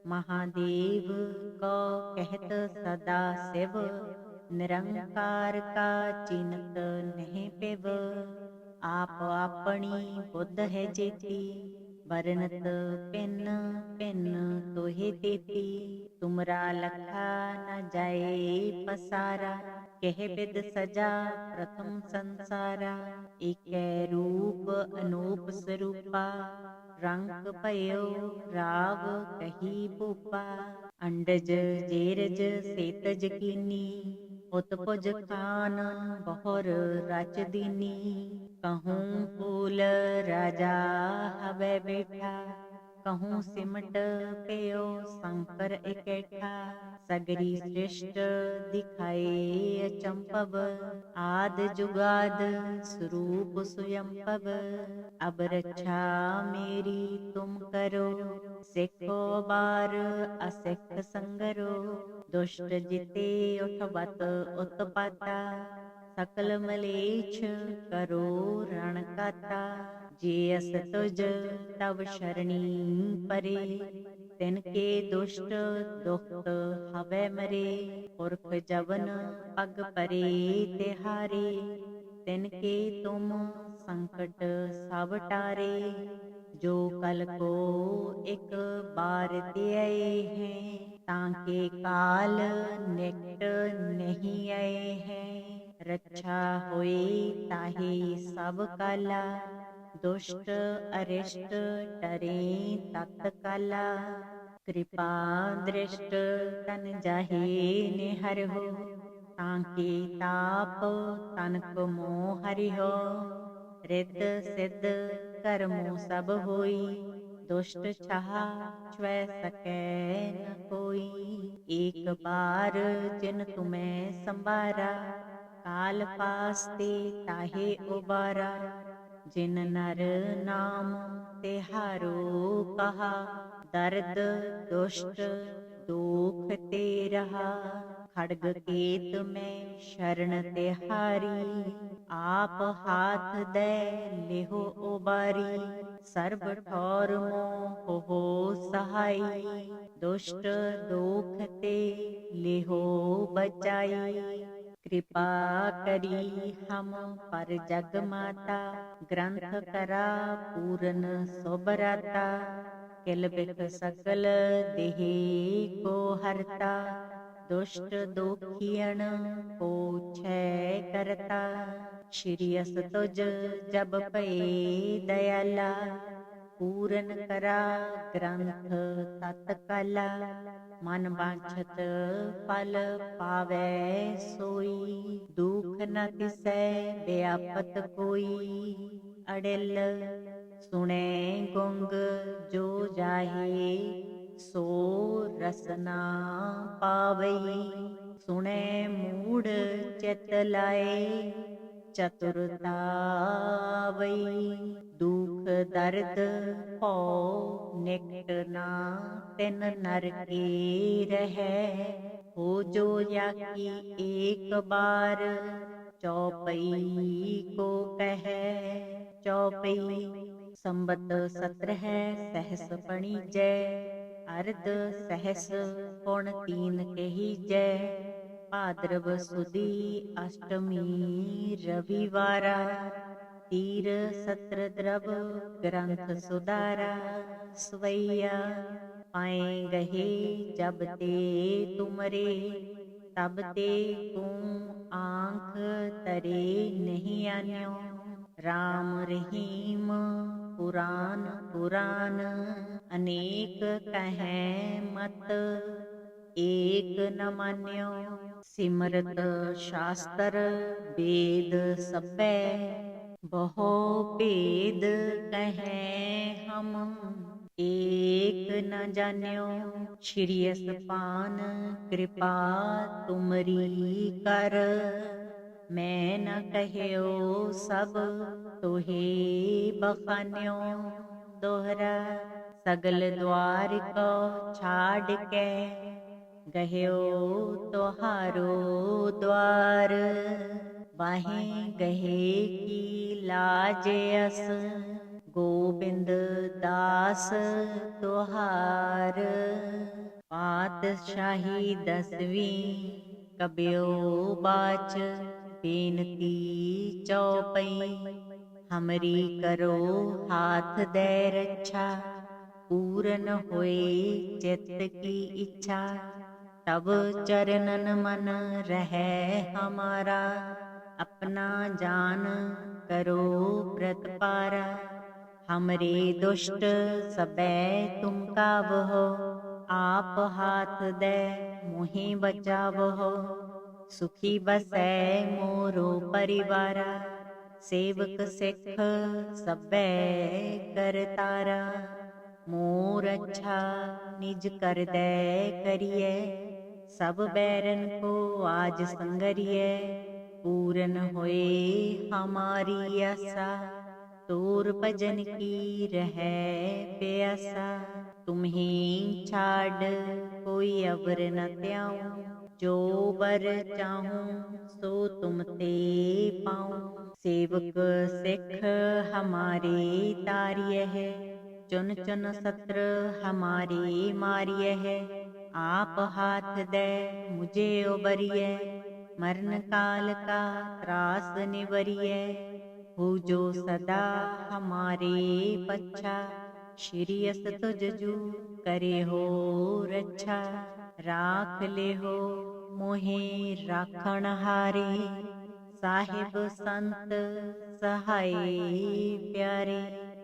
महादेव को कहत सदा शिव, निरंकार का चिन्हत नहीं पिव, आप अपनी बुद्ध है जेती, बरनत पिन पिन तोहे तेती, तुमरा लखा न जाए पसारा, कह बिद सजा प्रथम संसारा, एकै रूप अनूप स्वरूपा, रंग भयो राव कही भूपा, अंडज जेरज सेतज कीनी, उत्पुज खान बहुर रच दीनी, कहूँ फूल राजा हवै बैठा, कहूँ सिमट पेयो शंकर इकैठा, सगरी सृष्ट दिखाए अचंपव, आद जुगाद स्वरूप स्वयंपव, अब रक्षा मेरी तुम करो, सिखो बार असिख संगरो, दुष्ट जिते उठबत उत्पाता, सकल मलेच्छ करो रण काता, जे अस तुज तव शरणी परे, तिनके दुष्ट दुखत हवै मरे, पुरख जवन पग परे तिहारे, तिनके तुम संकट सब टारे, जो कल को एक बार त्याए हैं, ताके काल निकट नहीं आए हैं, रक्षा होए ताहे सब काला, दुष्ट अरिष्ट डरे तत्काला, कृपा दृष्ट तन जाहे निहर हो, ताके ताप तनक मोह हरि हो, रिद्ध सिद्ध कर्मो सब होई, दुष्ट छह छुए सकै न कोई, एक बार जिन तुम्हें संबारा, काल पास्ते ताहे उबारा, जिन नर नाम तिहारो कहा, दर्द दुष्ट दुख ते रहा, खड़ग केत में शरण तिहारी, आप हाथ दे लेहो उबारी, सर्ब ठौर मोह हो सहाई, दुष्ट दुख ते लेहो बचाई, कृपा करी हम पर जग माता, ग्रंथ करा पूरन सोबराता, किल बिख सकल देहे को हरता, दुष्ट दुखियन को छय करता, श्री अस तुज जब पए दयाला, ਪੂਰਨ ਕਰਾ ਗ੍ਰੰਥ ਤਤ ਕਲਾ, ਮਨ ਬਾਛਤ ਫਲ ਪਾਵੈ ਸੋਈ। ਦੁਖ ਨ ਤਿਸੈ ਵਿਆਪਤ ਕੋਈ, ਅੜਿਲ ਸੁਣੈ ਗੁੰਗ ਜੋ ਜਾਹੇ, ਸੋ ਰਸਨਾ ਪਾਵਈ। ਸੁਣੈ ਮੂੜ ਚਿਤ ਲਾਏ, ਚਤੁਰਤਾ ਵਈ। ਦੁਖ ਦਰਦ ਭਉ ਨਿਕਟ ਨਾ, ਤਿਨ ਨਰਕੀ ਰਹੈ। ਹੋ ਜੋ ਜਾਕੀ ਏਕ ਬਾਰ, ਚੌਪਈ ਕੋ ਕਹੈ। ਚੌਪਈ ਸੰਬਤ 17 ਸਹਸ ਪਣੀਜੈ, ਅਰਧ ਸਹਸ ਪੁਣ ਤੀਨ ਕਹੀਜੈ। ਭਾਦਰਵ ਸੁਦੀ ਅਸ਼ਟਮੀ ਰਵਿਵਾਰਾ, ਤੀਰ ਸਤਰ ਦਰਬ ਗ੍ਰੰਥ ਸੁਦਾਰਾ। ਸਵਈਆ ਪਾਏ ਗਹੇ ਜਬ ਤੇ ਤੁਮਰੇ, ਤਬ ਤੇ ਤੂੰ ਆਂਖ ਤਰੇ ਨਹੀਂ ਆਨਿਓ। ਰਾਮ ਰਹੀਮ ਪੁਰਾਨ ਪੁਰਾਨ, ਅਨੇਕ ਕਹੈ ਮਤ ਏਕ ਨ ਮਾਨਿਓ। ਸਿਮਰਤ ਸ਼ਾਸਤਰ ਵੇਦ ਸਭੈ, ਬਹੁ ਭੇਦ ਕਹੈ ਹਮ ਏਕ ਨ ਜਾਣਿਓ। ਸ਼੍ਰੀ ਅਸਪਾਨ ਕਿਰਪਾ ਤੁਮਰੀ ਕਰ, ਮੈਂ ਨ ਕਹਿਓ ਸਭ ਤੋਹੇ ਬਖਾਨਿਓ। ਦੋਹਰਾ ਸਗਲ ਦੁਆਰ ਕੋ ਛਾੜ ਕੇ, ਗਹਿਓ ਤੁਹਾਰੋ ਦੁਆਰ। ਬਾਹੇ ਗਹੇ ਕੀ ਲਾਜ ਅਸ, ਗੋਬਿੰਦ ਦਾਸ ਤੁਹਾਰ। ਪਾਤਸ਼ਾਹੀ 10ਵੀਂ ਕਬਿਓ ਬਾਚ, ਬੇਨਤੀ ਚੌਪਈ। ਹਮਰੀ ਕਰੋ ਹਾਥ ਦੇ ਰੱਛਾ, ਪੂਰਨ ਹੋਏ ਚਿੱਤ ਕੀ ਇੱਛਾ। ਤਬ ਚਰਨਨ ਮਨ ਰਹੈ ਹਮਾਰਾ, ਆਪਣਾ ਜਾਨ ਕਰੋ ਪ੍ਰਤਪਾਰਾ। ਹਮਰੇ ਦੁਸ਼ਟ ਸਬੈ ਤੁਮ ਕਾਵਹੋ, ਆਪ ਹਾਥ ਦੇ ਮੋਹਿ ਬਚਾਵਹੋ। ਸੁਖੀ ਬਸੈ ਮੋਰੋ ਪਰਿਵਾਰਾ, ਸੇਵਕ ਸਿੱਖ ਸਭੈ ਕਰਤਾਰਾ। ਮੋਰ ਅੱਛਾ ਨਿਜ ਕਰਦੈ ਕਰੀਐ, ਸਭ ਬੈਰਨ ਕੋ ਆਜ ਸੰਗਰੀਐ। ਪੂਰਨ ਹੋਏ ਹਮਾਰੀ ਆਸਾ, ਤੋਰ ਭਜਨ ਕੀ ਰਹੈ ਪਿਆਸਾ। ਤੁਮਹੀ ਛਾਡ ਕੋਈ ਅਵਰ ਨ ਧਿਆਉ, ਜੋ ਬਰ ਚਾਹੂੰ ਸੋ ਤੁਮ ਤੇ ਪਾਉ। ਸੇਵਕ ਸਿੱਖ ਹਮਾਰੇ ਤਾਰਿਯਹਿ, ਚੁਨ ਚੁਨ ਸਤਰ ਹਮਾਰੇ ਮਾਰਿਯਹਿ। ਆਪ ਹਾਥ ਦੇ ਮੁਝੇ ਉਬਰਿਐ, ਮਰਨ ਕਾਲ ਕਾ ਤਰਾਸ ਨਿਵਰਿਐ। ਹੋ ਜੋ ਸਦਾ ਹਮਾਰੇ ਪੱਛਾ, ਸ਼੍ਰੀ ਅਸ ਤੁਜ ਜੂ ਕਰੇ ਹੋ ਰੱਛਾ। ਰਾਖ ਲਿਹੋ ਮੋਹਿ ਰਾਖਣ ਹਾਰੇ, ਸਾਹਿਬ ਸੰਤ ਸਹਾਈ ਪਿਆਰੇ।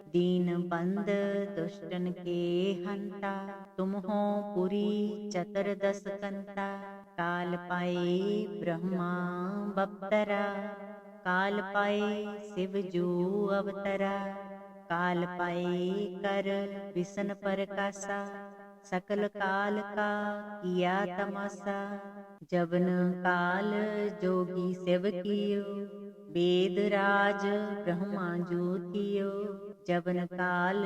ਦੀਨ ਬੰਦ ਦੁਸ਼ਟਨ ਕੇ ਹੰਤਾ, ਤੁਮ ਹੋ ਪੁਰੀ ਚਤੁਰਦਸ ਕੰਤਾ। ਕਾਲ ਪਾਏ ਬ੍ਰਹਮਾ ਬਪਤਰਾ, ਕਾਲ ਪਾਏ ਸਿਵ ਜੂ ਅਵਤਰਾ। ਕਾਲ ਪਾਏ ਕਰ ਵਿਸ਼ਨ ਪਰਕਾਸਾ, ਸਕਲ ਕਾਲ ਕਾ ਕੀਆ ਤਮਾਸਾ। ਜਬਨ ਕਾਲ ਜੋਗੀ ਸਿਵ ਕੀਓ, वेद राज ब्रह्मा जो थियो। जबन काल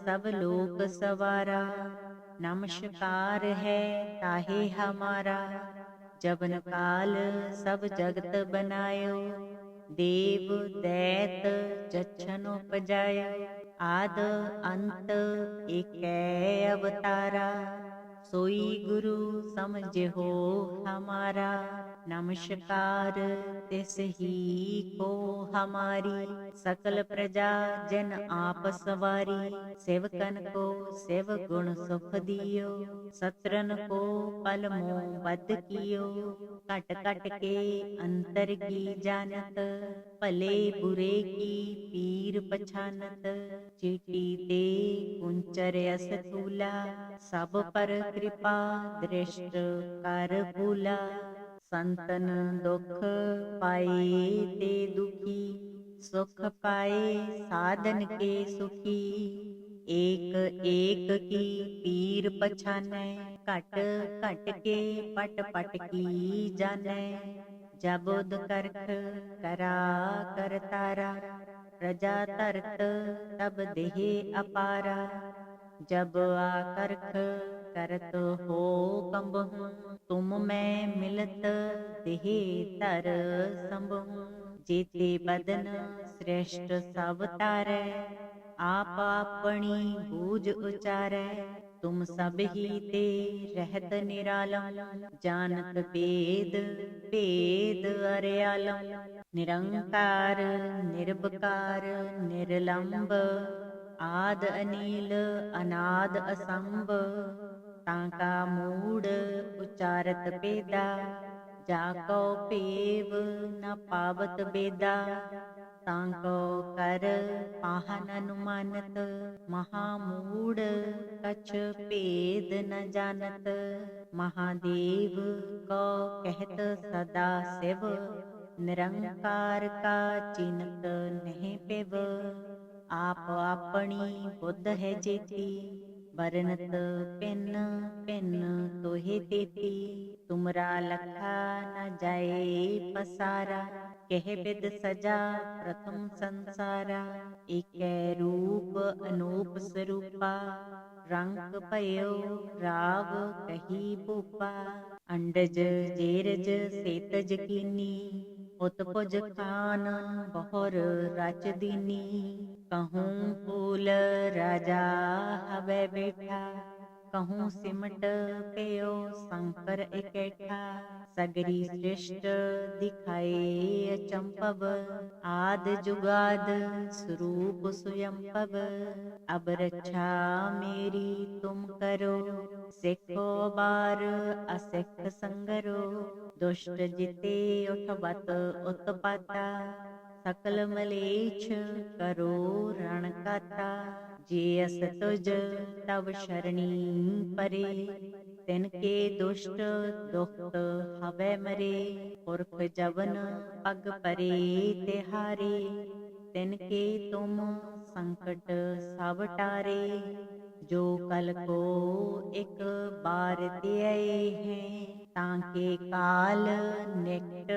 सब लोक सवारा, नमस्कार है ताहे हमारा। जबन काल सब जगत बनायो, देव दैत जच्छन उपजायो। आद अंत एकै अवतारा, सोई गुरु समझो हमारा, नमस्कार तिस ही को हमारी। सकल प्रजा जन आप सवारी, सेवकन को सेव गुण सुख दियो, सत्रन को पल मोह बद कियो। कट कट के अंतर की जानत, भले बुरे की पीर पछानत। चीटी ते कुंचर अस तूला, सब पर कृपा दृष्ट कर भूला। संतन दुख पाए ते दुखी, सुख पाए साधन के सुखी। एक एक की पीर पछानै, घट घट के पट पट की जानै। जब उद करख करा कर तारा, प्रजा तरत तब देह अपारा। जब आकर्ख करत हो कंबहूँ, तुम मैं मिलत देह तर संबहूँ। जेते बदन श्रेष्ठ सब तारै, आप अपनी बूझ उचारै। तुम सब ही ते रहत निरालम, जानत वेद भेद अर्यालम। निरंकार निर्विकार निर्लंब, आद अनील अनाद असंभ। ताका मूड उचारत पेदा, जाको पेव न पावत बेदा। ताको कर पाहन अनुमानत, महामूढ़ कछ भेद न जानत। महादेव को कहत सदा शिव, निरंकार का चिन्हत नहीं पिव। आप अपनी बुद्ध है जेती, बरनत पिन पिन तोहे तेती। तुमरा लखा न जाए पसारा, कह बिद सजा प्रथम संसारा। एकै रूप अनूप स्वरूपा, रंग भयो राव कही भूपा। अंडज जेरज सेतज कीनी, उत्पुज खान बहुर रच दीनी। कहूँ फूल राजा हवै बैठा, कहूँ सिमट पेयो शंकर इकैठा। सगरी सृष्ट दिखाए अचंपव, आद जुगाद स्वरूप स्वयंपव। अब रक्षा मेरी तुम करो, सिखो बार असिख संगरो। दुष्ट जिते उठवत उत्पाता, सकल मलेच्छ करो रण काता। जे अस तुज तव शरणी परे, तिनके दुष्ट दुखत हवै मरे। पुरख जवन पग परे तिहारे, तिनके तुम संकट सब टारे। जो कल को एक बार त्याए हैं, ताके काल निकट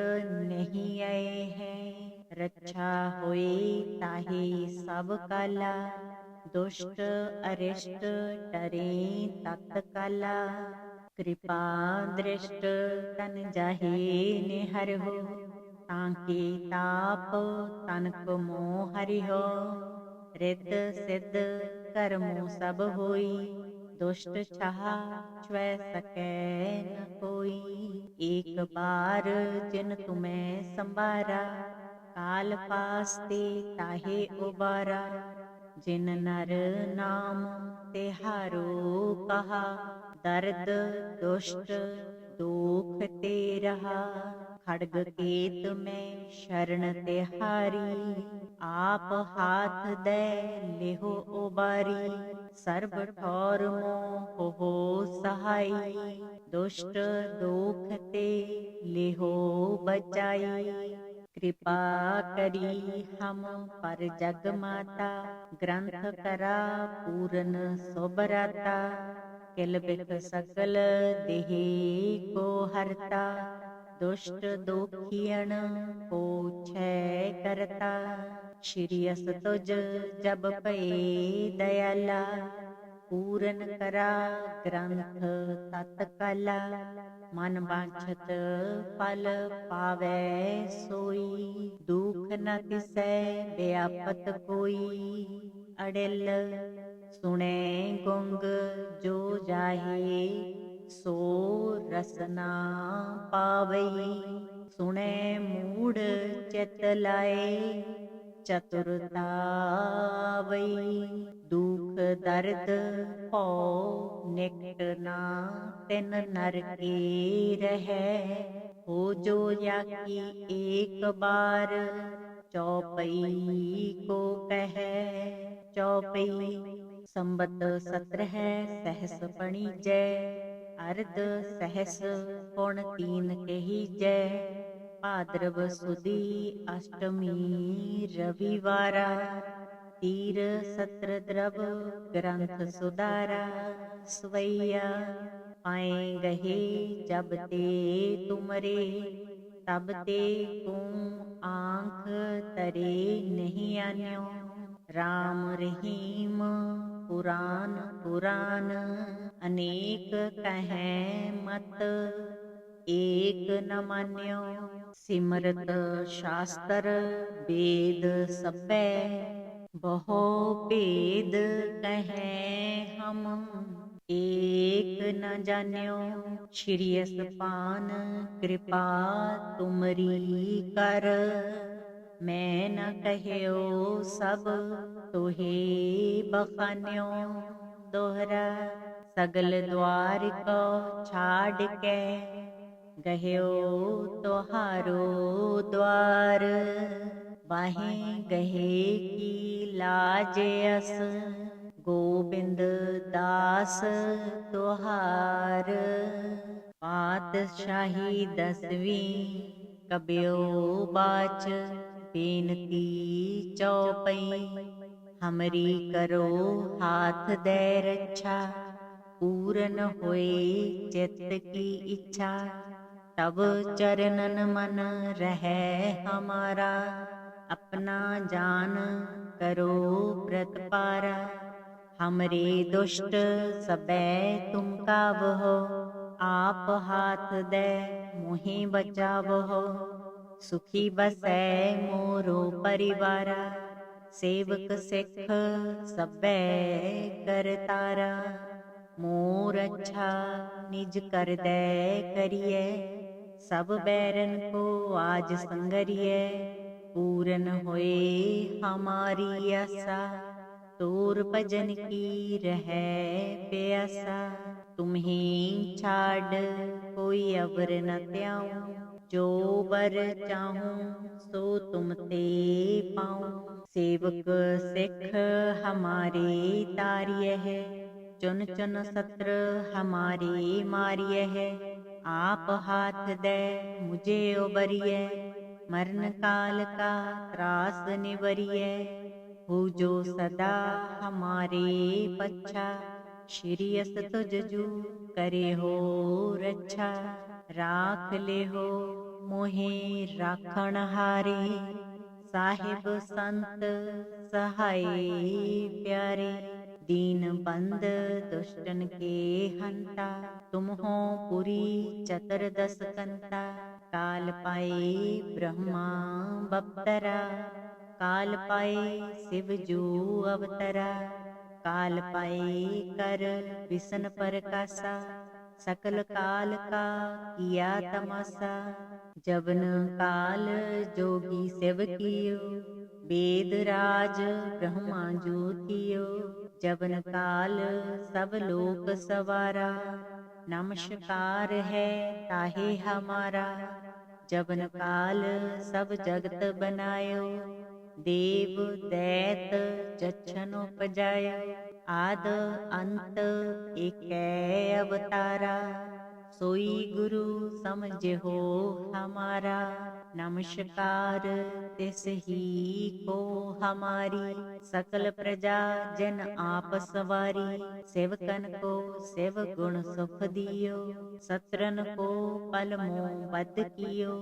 नहीं आए हैं। रक्षा होए ताहे सब काला, दुष्ट अरिष्ट डरे तत्काला। कृपा दृष्ट तन जाहे निहरहु, ताके ताप तनक मोह हरिहो। रिद्ध सिद्ध कर्मों सब होई, दुष्ट छहा छुए सकै न कोई। एक बार जिन तुम्हें संबारा, काल पास ते ताहे उबारा। जिन नर नाम तिहारो कहा, दर्द दुष्ट दुख ते रहा। खड्ग केत में शरण तिहारी, आप हाथ दे लेहो उबारी। सर्ब ठौर मोह हो सहाई, दुष्ट दुख ते लेहो बचाई। कृपा करी हम पर जग माता, ग्रंथ करा पूरन सोबराता। किल बिख सकल देहि को हरता, दुष्ट दुखियन को छय करता। श्री अस तुज जब पए दयाला, पूरन करा ग्रंथ तत्काला। मन बांछत फल पावै सोई, दुख न तिसै व्यापत कोई। अड़िल सुनै गुंग जो जाहे, सो रसना पावई। सुने मूढ़ चित लाए चतुरता वई। दुख दर्द भौ निकट ना तिन नर के रहे। हो जो याकी एक बार चौपई को कहे। चौपई संबत 17 सहस पणी जय। अर्ध सहस पुण 3 कही जय। भाद्रव सुदी अष्टमी रविवारा। तीर सत्र द्रव ग्रंथ सुधारा। स्वैया पाए गहे जब ते तुमरे। तब ते को आंख तरे नहीं आन्यो। राम रहीम पुराण पुराण। अनेक कहें मत एक न मान्यो। सिमरत शास्त्र वेद सबे। बहु भेद कहें हम एक न जान्यो। श्री असपान कृपा तुमरी कर। मैं न कह्यो सब तुहे बखान्यो। दोहरा सगल द्वार को छाड़ के गह्यो तोहारो द्वार। बाहें गहे की लाज अस गोबिंद दास तोहार। पातशाही 10वीं कब्यो बाच। बेनती चौपई हमरी करो हाथ दे रक्षा। पूरन होए चित्त की इच्छा। तब चरणन मन रहे हमारा। अपना जान करो प्रतपारा। हमरे दुष्ट सबे तुम कावहो। आप हाथ दे मोहि बचावहो। सुखी बसै मोरो परिवारा। सेवक सिख सबे करतारा। मोर अच्छा निज कर दे करिए। सब बैरन को आज संगरिए। पूरन होए हमारी आशा। तोर भजन की रहे प्यासा। तुम्हें छाड़ कोई अवर न त्याऊं। जो बर चाहूं सो तुम ते पाऊं। सेवक सिख हमारे तारिय है। चुन चुन सत्र हमारे मारिय है। आप हाथ दे मुझे उबरिय। मरण काल का त्रास निवरिय। हो जो सदा हमारे पच्छा। श्री अस तुझ जू करे हो रक्षा। राख ले हो मोहे राखण हारे। साहिब संत सहाय प्यारे। दीन बंद दुष्टन के हंता। तुम हो पुरी चतुर्दश कंता। काल पाए ब्रह्मा बप्तरा। काल पाए शिव जू अवतरा। काल पाए कर विष्ण प्रकाशा। सकल काल का किया तमाशा। जबन काल जोगी शिव कियो। वेद राज ब्रह्मा जू थियो। जबन काल सब लोक सवारा। नमस्कार है ताहे हमारा। जबन काल सब जगत बनायो। देव दैत जच्छन उपजायो। आद अंत एकै अवतारा। सोई गुरु समझ हो हमारा। नमस्कार तिस ही को हमारी। सकल प्रजा जन आप सवारी। सेवकन को शिव गुण सुख दियो। सत्रन को पल मोह बद कियो।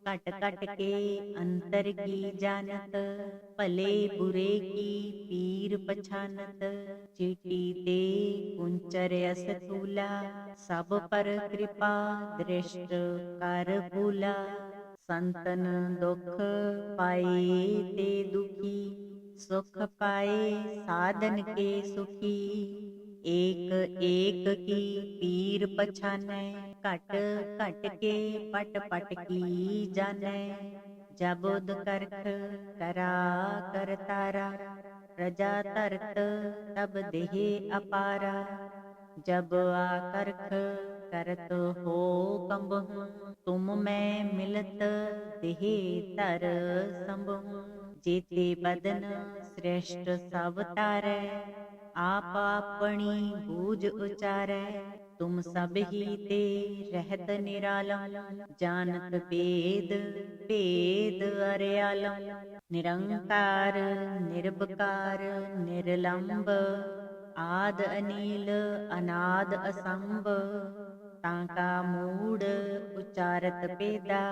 कट कट के अंतर की जानत। भले बुरे की पीर पछानत। चीटी ते कुंचर अस तूला। सब पर कृपा दृष्ट कर भूला। संतन दुख पाए ते दुखी। सुख पाए साधन के सुखी। एक एक की पीर पछानै, घट घट के पट पट की जानै। जब उद करख करा कर तारा, प्रजा धरत तब देह अपारा। जब आकर्ख करत हो कंबहूँ, तुम मैं मिलत देह धर संबहूँ। जेते बदन श्रेष्ठ सब तारै, आप अपनी बूझ उचारै। तुम सब ही ते रहत निरालम, जानत भेद भेद अरियालम। निरंकार निर्विकार निर्लंब, आद अनील अनाद असंभ। ताका मूढ़ उचारत पेदा,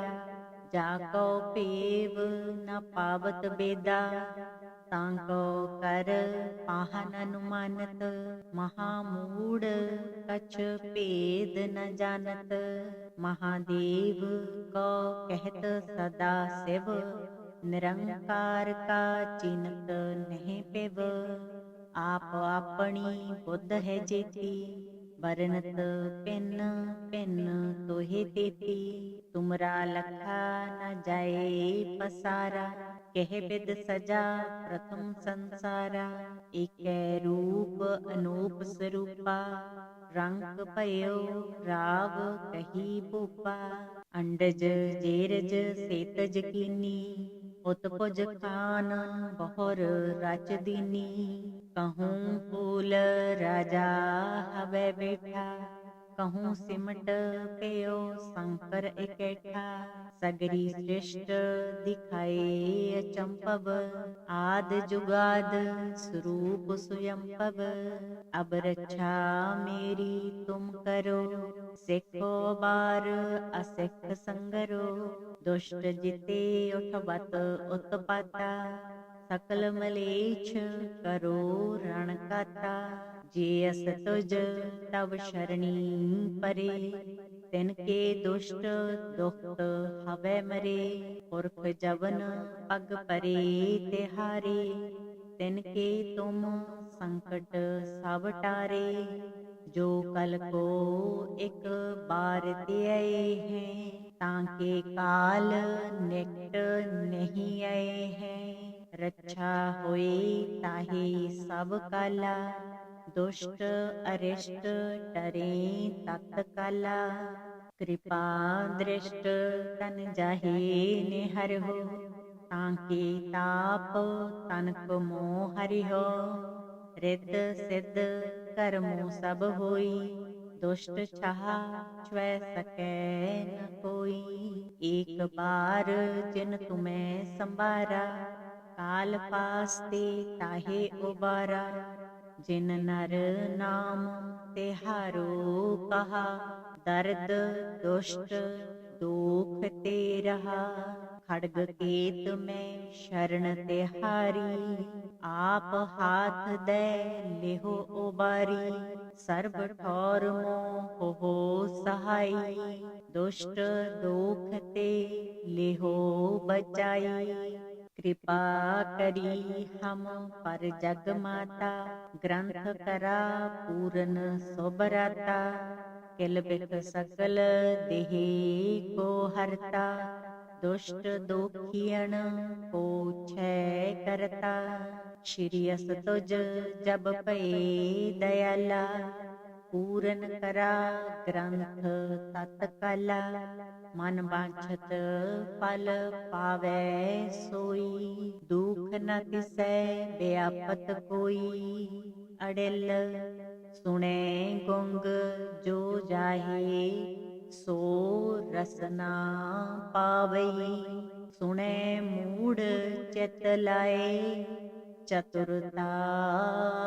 जाको पेव न पावत बेदा। ताको कर पाहन अनुमानत, महामूढ़ कछ भेद न जानत। महादेव को कहत सदा शिव, निरंकार का चिन्हत नहीं पिव। आप अपनी बुद्ध है जेती, बरनत पिन पिन तोहे तेती। तुमरा लखा न जाए पसारा, कह बिद सजा प्रथम संसारा। एकै रूप अनूप स्वरूपा, रंग भयो राव कही भूपा। अंडज जेरज सेतज कीनी, उत्पुज खानन बहुर रच दीनी। कहूँ फूल राजा हवै बैठा, कहूँ सिमट पेयो शंकर इकैठा। सगरी सृष्ट दिखाए अचंपव, आद जुगाद स्वरूप स्वयंपव। अब रक्षा मेरी तुम करो, सिखो बार असिख संगरो। दुष्ट जिते उठबत उत्पाता, सकल मलेच्छ करो रण काता। जे अस तुज तब शरणी परे, तिनके दुष्ट दुखत हवै मरे। पुरख जवन पग परे तिहारे, तिनके तुम संकट सब टारे। जो कल को एक बार त्याए हैं, ताके काल निकट नहीं आए हैं। रक्षा होए ताहे सब काला, दुष्ट अरिष्ट डरे तत्काला। कृपा दृष्ट तन जाहे निहरहु, ताके ताप तनक मोह हरिहो। रिद्ध सिद्ध कर्मों सब होई, दुष्ट छह छुए सकै न कोई। एक बार जिन तुम्हें संबारा, काल पास ते ताहे उबारा। जिन नर नाम तिहारो कहा, दर्द दुष्ट दुख ते रहा। खड्ग केत में शरण तिहारी, आप हाथ दे लेहो उबारी। सर्ब ठौर मोह हो सहाई, दुष्ट दुख ते लेहो बचाई। कृपा करी हम पर जग माता, ग्रंथ करा पूरन सोबराता। किल बिख सकल देह को हरता, दुष्ट दुखियन को छय करता। श्री अस तुज जब भये दयाला, पूरन करा ग्रंथ तत्काला। मन बांछत फल पावै सोई, दुख न तिसै व्यापत कोई। अड़िल सुने गुंग जो जाहे, सो रसना पावई। सुने मूढ़ चित लाए, चतुरता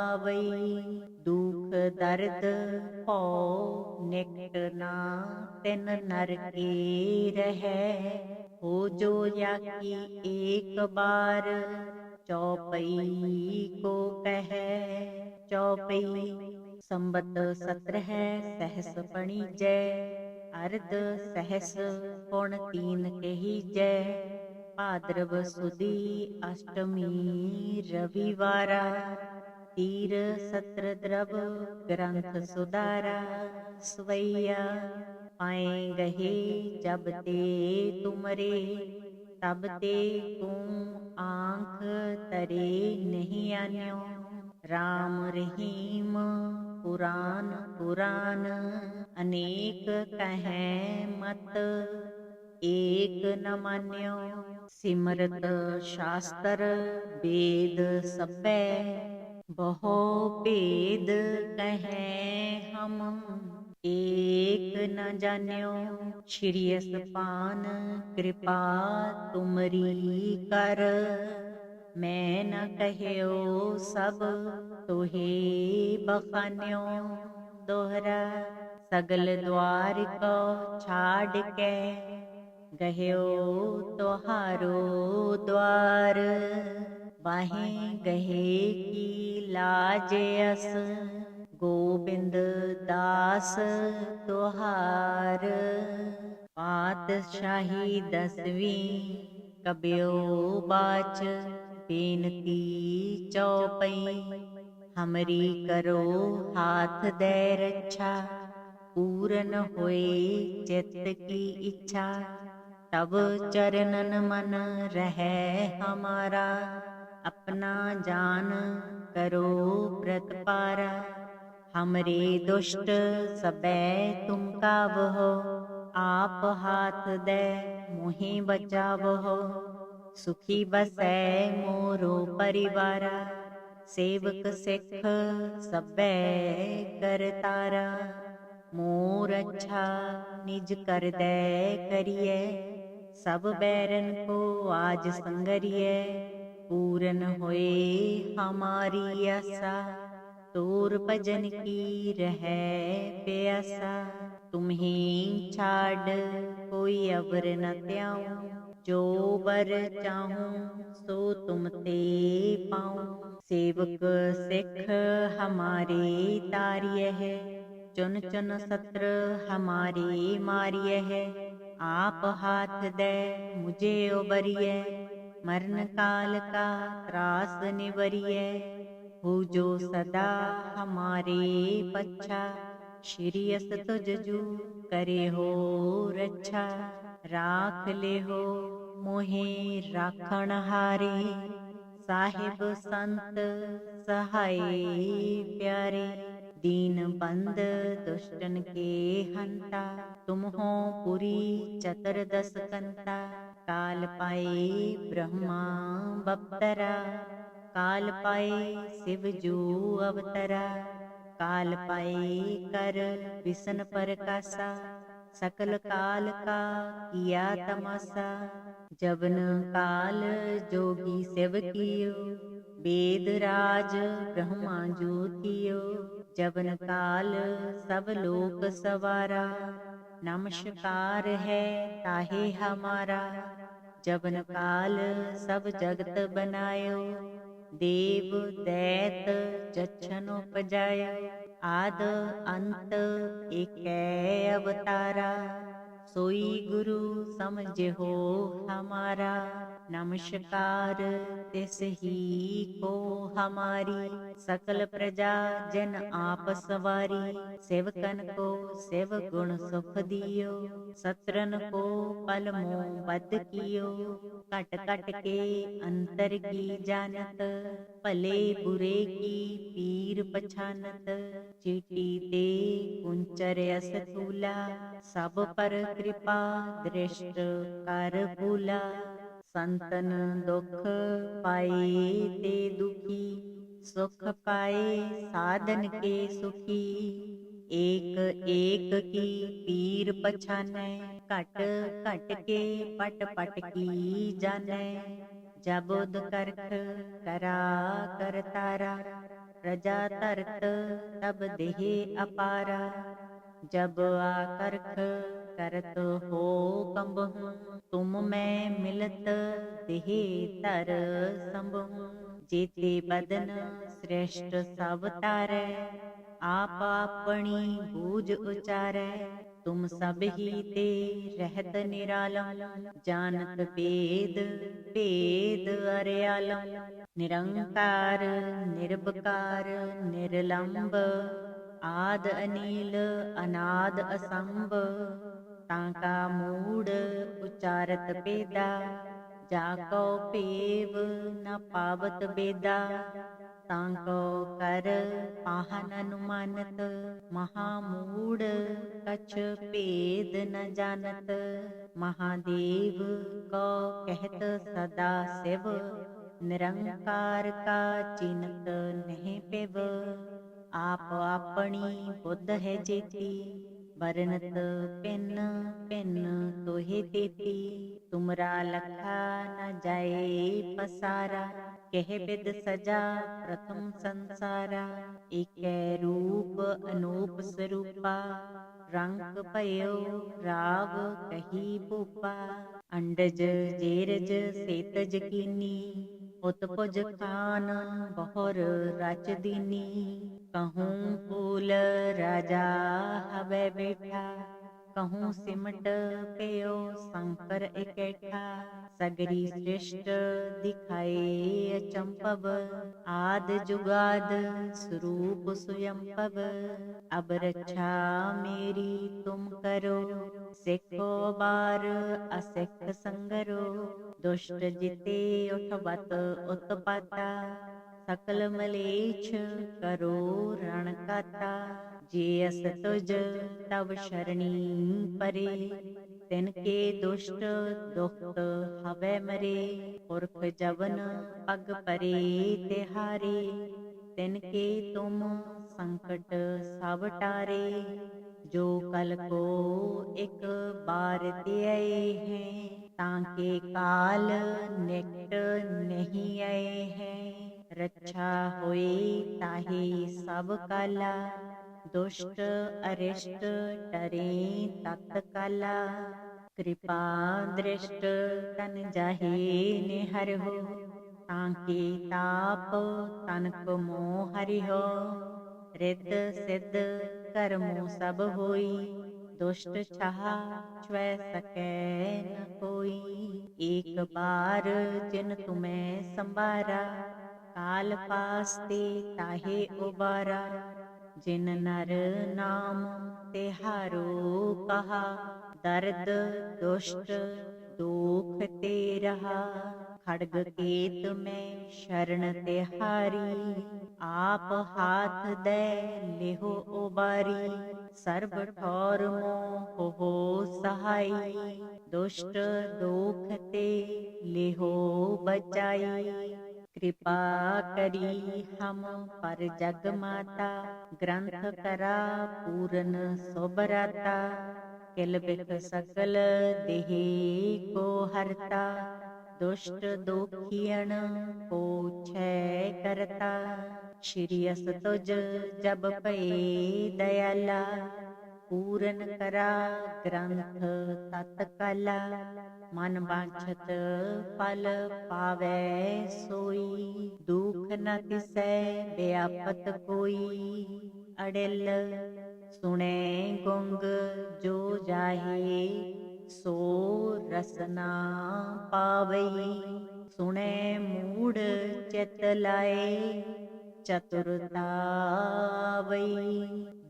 आवई। दुख दर्द भौ निकट ना तिन नर के रहै। हो जो याकी एक बार, चौपई को कहै। चौपई संबत 17 सहस पणिजै, अर्ध सहस पुन 3 कहिजै। भाद्रव सुदी अष्टमी रविवारा, तीर सत्र द्रव ग्रंथ सुधारा सवैया पाए गहे जब ते तुमरे तब ते तुम आंख तरे नहीं आन्यो राम रहीम पुराण पुराण अनेक कहें मत एक न मान्यो सिमरत शास्त्र वेद सबै बहु भेद कहें हम एक न जान्यो श्री असपान कृपा तुमरी कर मैं न कह्यो सब तोहे बखान्यो दोहरा सगल द्वार को छाड़ के गह्यो तोहारो द्वार बाहें गहे की लाज अस गोबिंद दास तोहार पातशाही 10वीं कब्यो बाच बेनती चौपई हमरी करो हाथ दे रक्षा पूरन होए चित्त की इच्छा तब चरणन मन रहे हमारा अपना जान करो प्रतपारा हमरे दुष्ट सबे तुम कावहो आप हाथ दे मोहि बचावहो सुखी बसै मोरो परिवारा सेवक सिख सबे करतारा मोर अच्छा निज कर दे करिए सब बैरन को आज संगरिए पूरन होए हमारी आशा तोर भजन की रहे प्यासा तुम्हें छाड़ कोई अवर न त्याऊं जो बर चाहूं सो तुम ते पाऊं सेवक सिख हमारे तारिय है चुन चुन सत्र हमारे मारिय है आप हाथ दे मुझे उबरिय मरण काल का त्रास निवरिय हो जो सदा हमारे पच्छा श्री अस तुझजू करे हो रक्षा राख ले हो मोहे राखण हारे साहिब संत सहाय प्यारे दीन बंद दुष्टन के हंता तुम हो पुरी चतुर्दश कंता काल पाए ब्रह्मा बप्तरा काल पाए शिव जू अवतरा काल पाए कर विष्ण प्रकाशा सकल काल का किया तमाशा जबन काल जोगी शिव कियो वेद राज ब्रह्मा जू थियो जबन काल सब लोक सवारा नमस्कार है ताहे हमारा जबन काल सब जगत बनायो देव दैत जच्छन उपजायो आद अंत एकै अवतारा सोई गुरु समझ हो हमारा नमस्कार तिस ही को हमारी सकल प्रजा जन आप सवारी सेवकन को सेव गुण सुख दियो सत्रन को पल मोह बद कियो कट कट के अंतर की जानत भले बुरे की पीर पछानत चीटी ते कुंचर अस तूला सब पर कृपा दृष्ट कर भूला संतन दुख पाए ते दुखी सुख पाए साधन के सुखी एक एक की पीर पछानै घट घट के पट पट की जानै जब उद करख करा कर तारा प्रजा तरत तब देह अपारा जब आकर्ख करत हो कंबहूँ तुम मैं मिलत देह तर संबहूँ जेते बदन श्रेष्ठ सब तारै आप अपनी बूझ उचारै तुम सब ही ते रहत निरालम, जानत वेद वेद अर्यालम। निरंकार निर्विकार निर्लंब, आद अनील अनाद असंभ। ताका मूड उचारत पेदा, जाको पेव न पावत बेदा। ताको कर पाहन अनुमानत, महामूढ़ कछ भेद न जानत। महादेव को कहत सदा शिव, निरंकार का चिन्हत नहीं पिब। आप अपनी बुद्ध है जेती, बरनत पिन पिन तोहे तेती। तुमरा लखा न जाए पसारा, कह बिद सजा प्रथम संसारा। एकै रूप अनूप स्वरूपा, रंग पयो राव कही भूपा। अंडज जेरज सेतज कीनी, उत्पुज खान बहुर रच दीनी। कहूँ फूल राजा हवै बैठा, कहूँ सिमट पेयो शंकर इकैठा। सगरी सृष्ट दिखाए अचंपव, आद जुगाद स्वरूप स्वयंपव। अब रक्षा मेरी तुम करो, सिखो बार असिख संगरो। दुष्ट जिते उठवत उत्पाता, सकल मलेच्छ करो रण काता। जे अस तुज तव शरणी परे, तिनके दुष्ट दुखत हवै मरे। पुरख जवन पग परे तिहारे, तिनके तुम संकट सब टारे। जो कल को एक बार त्याए हैं, ताके काल निकट नहीं आए हैं। रक्षा होए ताहे सब काला, दुष्ट अरिष्ट डरे तत्काला। कृपा दृष्ट तन जाहे निहरहु, ताके ताप तनक मोह हरिहो। रिद्ध सिद्ध कर्मों सब होई, दुष्ट छहा छुए सकै न कोई। एक बार जिन तुम्हें संबारा, काल पास ते ताहे उबारा। जिन नर नाम तिहारो कहा, दर्द दुष्ट दुख ते रहा। खड्ग केत में शरण तिहारी, आप हाथ दे लेहो उबारी। सर्ब ठौर मोह हो सहाई, दुष्ट दुख ते लेहो बचाई। कृपा करी हम पर जग माता, ग्रंथ करा पूरन सोबराता। किल बिख सकल देहि को हरता, दुष्ट दुखियन को छय करता। श्री अस तुज जब पए दयाला, पूरन करा ग्रंथ तत्काला। मन बांछत फल पावै सोई, दुख न तिसै व्यापत कोई। अड़िल सुने गुंग जो जाहे, सो रसना पावई। सुने मूढ़ चित लाए, चतुरता आवई।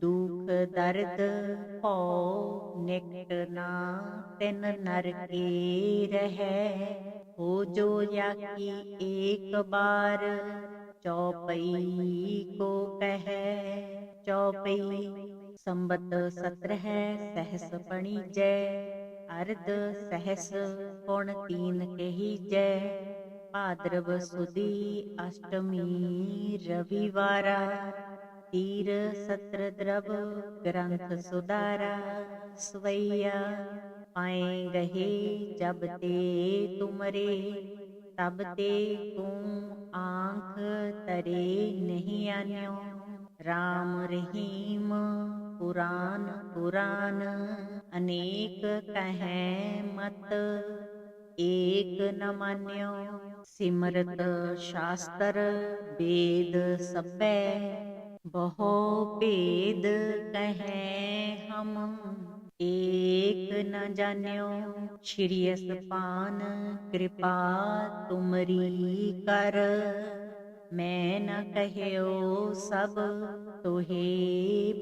दुख दर्द भौ निकट ना तिन नर के रहै। हो जो याकी एक बार, चौपई को कहै। चौपई संबत 17 सहस पणिजै, अर्ध सहस पुन 3 कहिजै। भाद्रव सुदी अष्टमी रविवारा, तीर सत्र द्रव ग्रंथ सुधारा। सवैया पाए गहे जब ते तुमरे, तब ते तुम आँख तरे नहीं आन्यो। राम रहीम पुराण पुराण, अनेक कहें मत एक न मान्यो। सिमरत शास्त्र वेद सबै, बहु भेद कहें हम। एक न जान्यो श्री पान कृपा तुमरी कर। मैं न कह्यो सब तुहे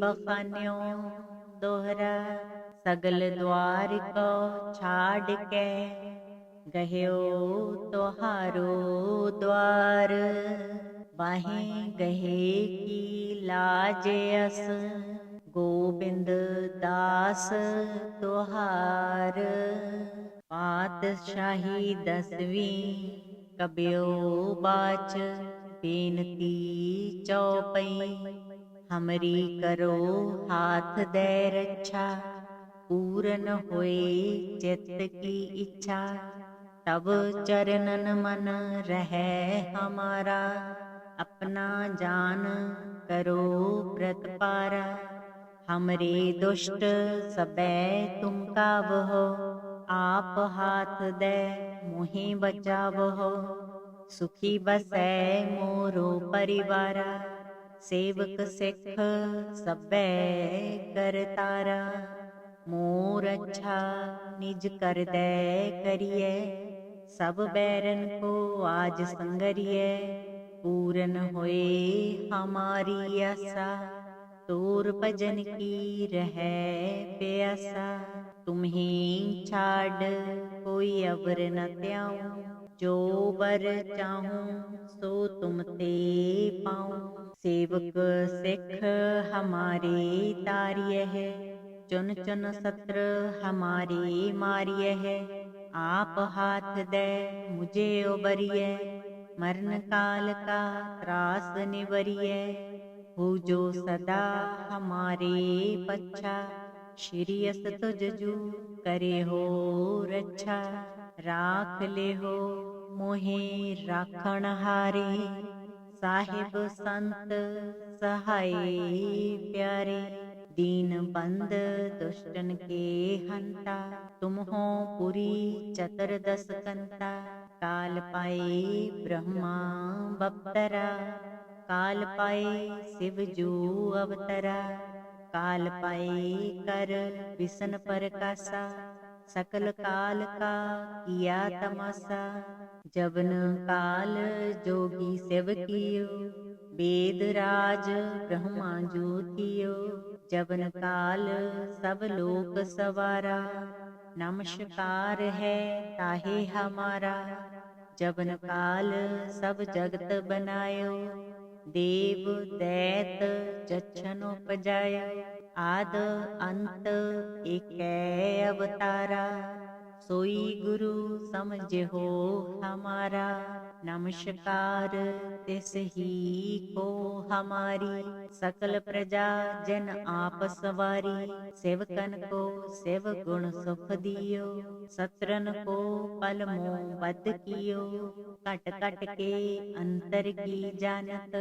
बखान्यो। दोहरा सगल द्वार को छाड़ के गह्यो तोहारो द्वार। बाहें गहे की लाज अस गोबिंद दास तुहार। पातशाही 10वीं कब्यो बाच बेनती चौपई। हमरी करो हाथ दे रक्षा पूरन होए चित्त की इच्छा। तब चरणन मन रहे हमारा अपना जान करो प्रतपारा। हमरे दुष्ट सबे तुम कावहो आप हाथ दे मोहि बचावहो। सुखी बसै मोरो परिवारा सेवक सिख सबे करतारा। मोर अच्छा निज कर दे करिए सब बैरन को आज संगरिए। पूरन होए हमारी आशा तोर भजन की रहे प्यासा। तुम्हें छाड़ कोई अवर न त्याऊं जो बर चाहूं सो तुम ते पाऊं। सेवक सिख हमारे तारिय है चुन चुन सत्र हमारे मारिय है। आप हाथ दे मुझे उबरिय मरण काल का त्रास निवरिय। हो जो सदा हमारे पच्छा श्री अस तुझजू करे हो रक्षा। राख ले हो मोहे राखण हारे साहिब संत सहाय प्यारे। दीन बंद दुष्टन के हंता तुम हो पुरी चतुर्दश कंता। काल पाए ब्रह्मा बप्तरा काल पाए शिव जू अवतरा। काल पाए कर विष्णु प्रकाशा सकल काल का किया तमाशा। जबन काल जोगी शिव कियो वेद राज ब्रह्मा जू थियो। जबन काल सब लोक सवारा नमस्कार है ताहे हमारा। जबन काल सब जगत बनायो देव दैत जच्छन उपजायो। आद अंत एकै अवतारा सोई गुरु समझ हो हमारा। नमस्कार तिस ही को हमारी सकल प्रजा जन आप सवारी। सेवकन को शिव गुण सुख दियो सत्रन को पल मोह बद कियो। कट कट के अंतर की जानत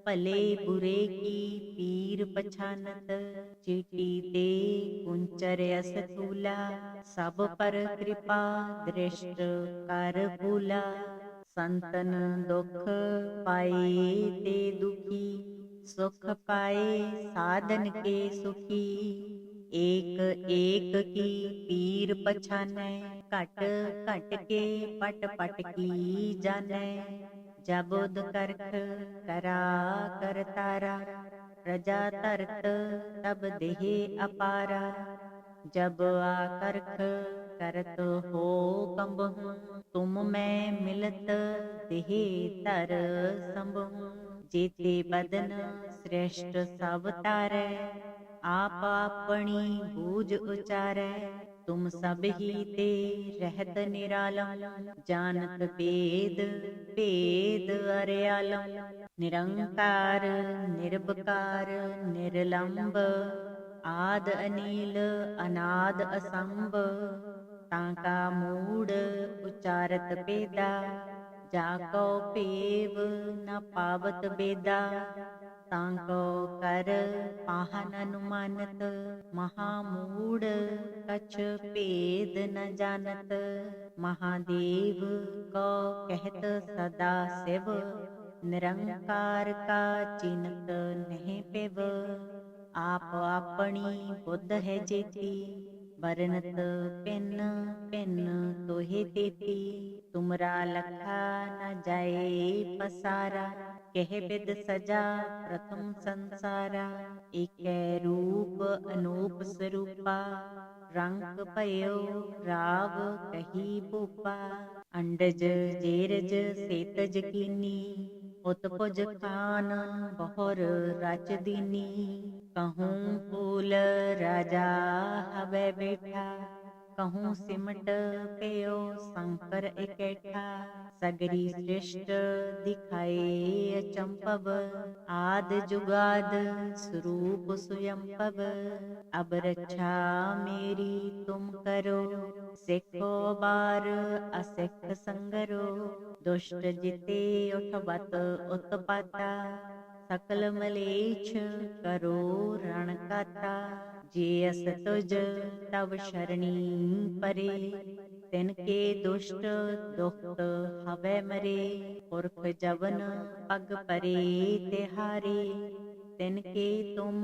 भले बुरे की पीर पछानत। चीटी ते कुंचर अस तूला सब पर कृपा दृष्ट कर भूला। संतन दुख पाए ते दुखी सुख पाए साधन के सुखी। एक एक की पीर पछानै घट घट के पट पट की जानै। जब उद करख करा करतारा प्रजा तरत तब देह अपारा। जब आकर्ख करत हो कंबहूँ तुम मैं मिलत देह तर संबहूँ। जेते बदन श्रेष्ठ सब तारै आप अपनी बूझ उचारै। तुम सब ही ते रहत निरालम जानत वेद भेद अर्यालम। निरंकार निर्विकार निर्लंब आद अनील अनाद असंभ। ताका मूड उचारत पेदा जाको पेव न पावत बेदा। ताको कर पाहन अनुमानत महामूड कछ भेद न जानत। महादेव को कहत सदा शिव निरंकार का चिन्हत नहीं पेव। आप आपनी बुद्ध है जेती, बरनत पिन पिन तोहे तेती। तुमरा लखा न जाए पसारा, कह बिद सजा प्रथम संसारा। एकै रूप अनूप स्वरूपा, रंग पयो राव कही भूपा। अंडज जेरज सेतज कीनी, उत्पुज खानन बहुर रच दीनी। कहूँ फूल राजा हवै बैठा, कहूँ सिमट पेयो शंकर इकैठा। सगरी सृष्ट दिखाए अचंपव, आद जुगाद स्वरूप स्वयंपव। अब रक्षा मेरी तुम करो, सिखो बार असिख संगरो। दुष्ट जिते उठबत उत्पाता, सकल मलेच्छ करो रण काता। जे अस तुज तव शरणी परे, तिनके दुष्ट दुखत हवै मरे। पुरख जवन पग परे तिहारे, तिनके तुम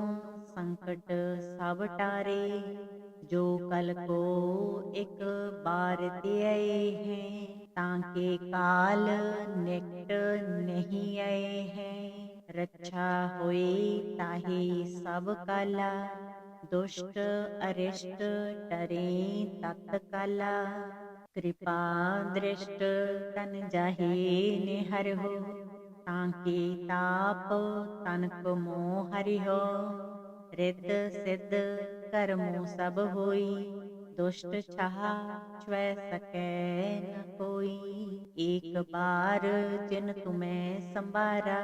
संकट सब टारे। जो कल को एक बार त्याए हैं, ताके काल निकट नहीं आए हैं। रक्षा होए ताहि सब काला, दुष्ट अरिष्ट डरे तत्काला। कृपा दृष्ट तन जाहे निहरहु, ताके ताप तनक मोह हरिहो। रिद्ध सिद्ध करमु सब होई, दुष्ट छह छुए सकै न कोई। एक बार जिन तुम्हें संबारा,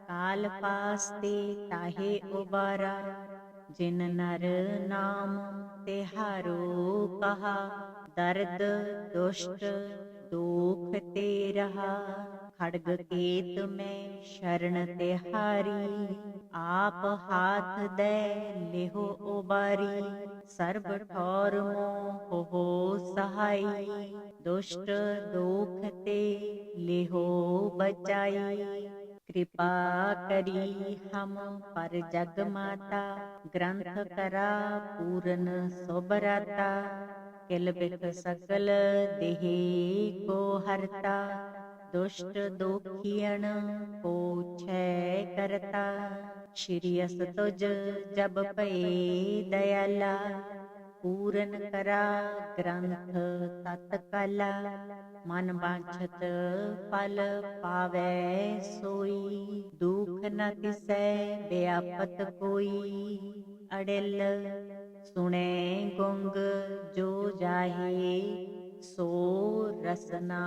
काल पास्ते ताहे उबारा। जिन नर नाम तिहारो कहा, दर्द दुष्ट दुख ते रहा। खड्ग केत में शरण तिहारी, आप हाथ दे लेहो उबारी। सर्ब ठौर मोह हो सहाई, दुष्ट दुख ते लेहो बचाई। कृपा करी हम पर जग माता, ग्रंथ करा पूरन सोबराता। किल बिख सकल देहि को हरता, दुष्ट दुखियन को छय करता। श्री अस तुज जब भये दयाला, पूरन करा ग्रंथ तत्काला। मन वांछत फल पावै सोई, दुख न तिसै व्यापत कोई। अड़िल सुने गुंग जो जाहे, सो रसना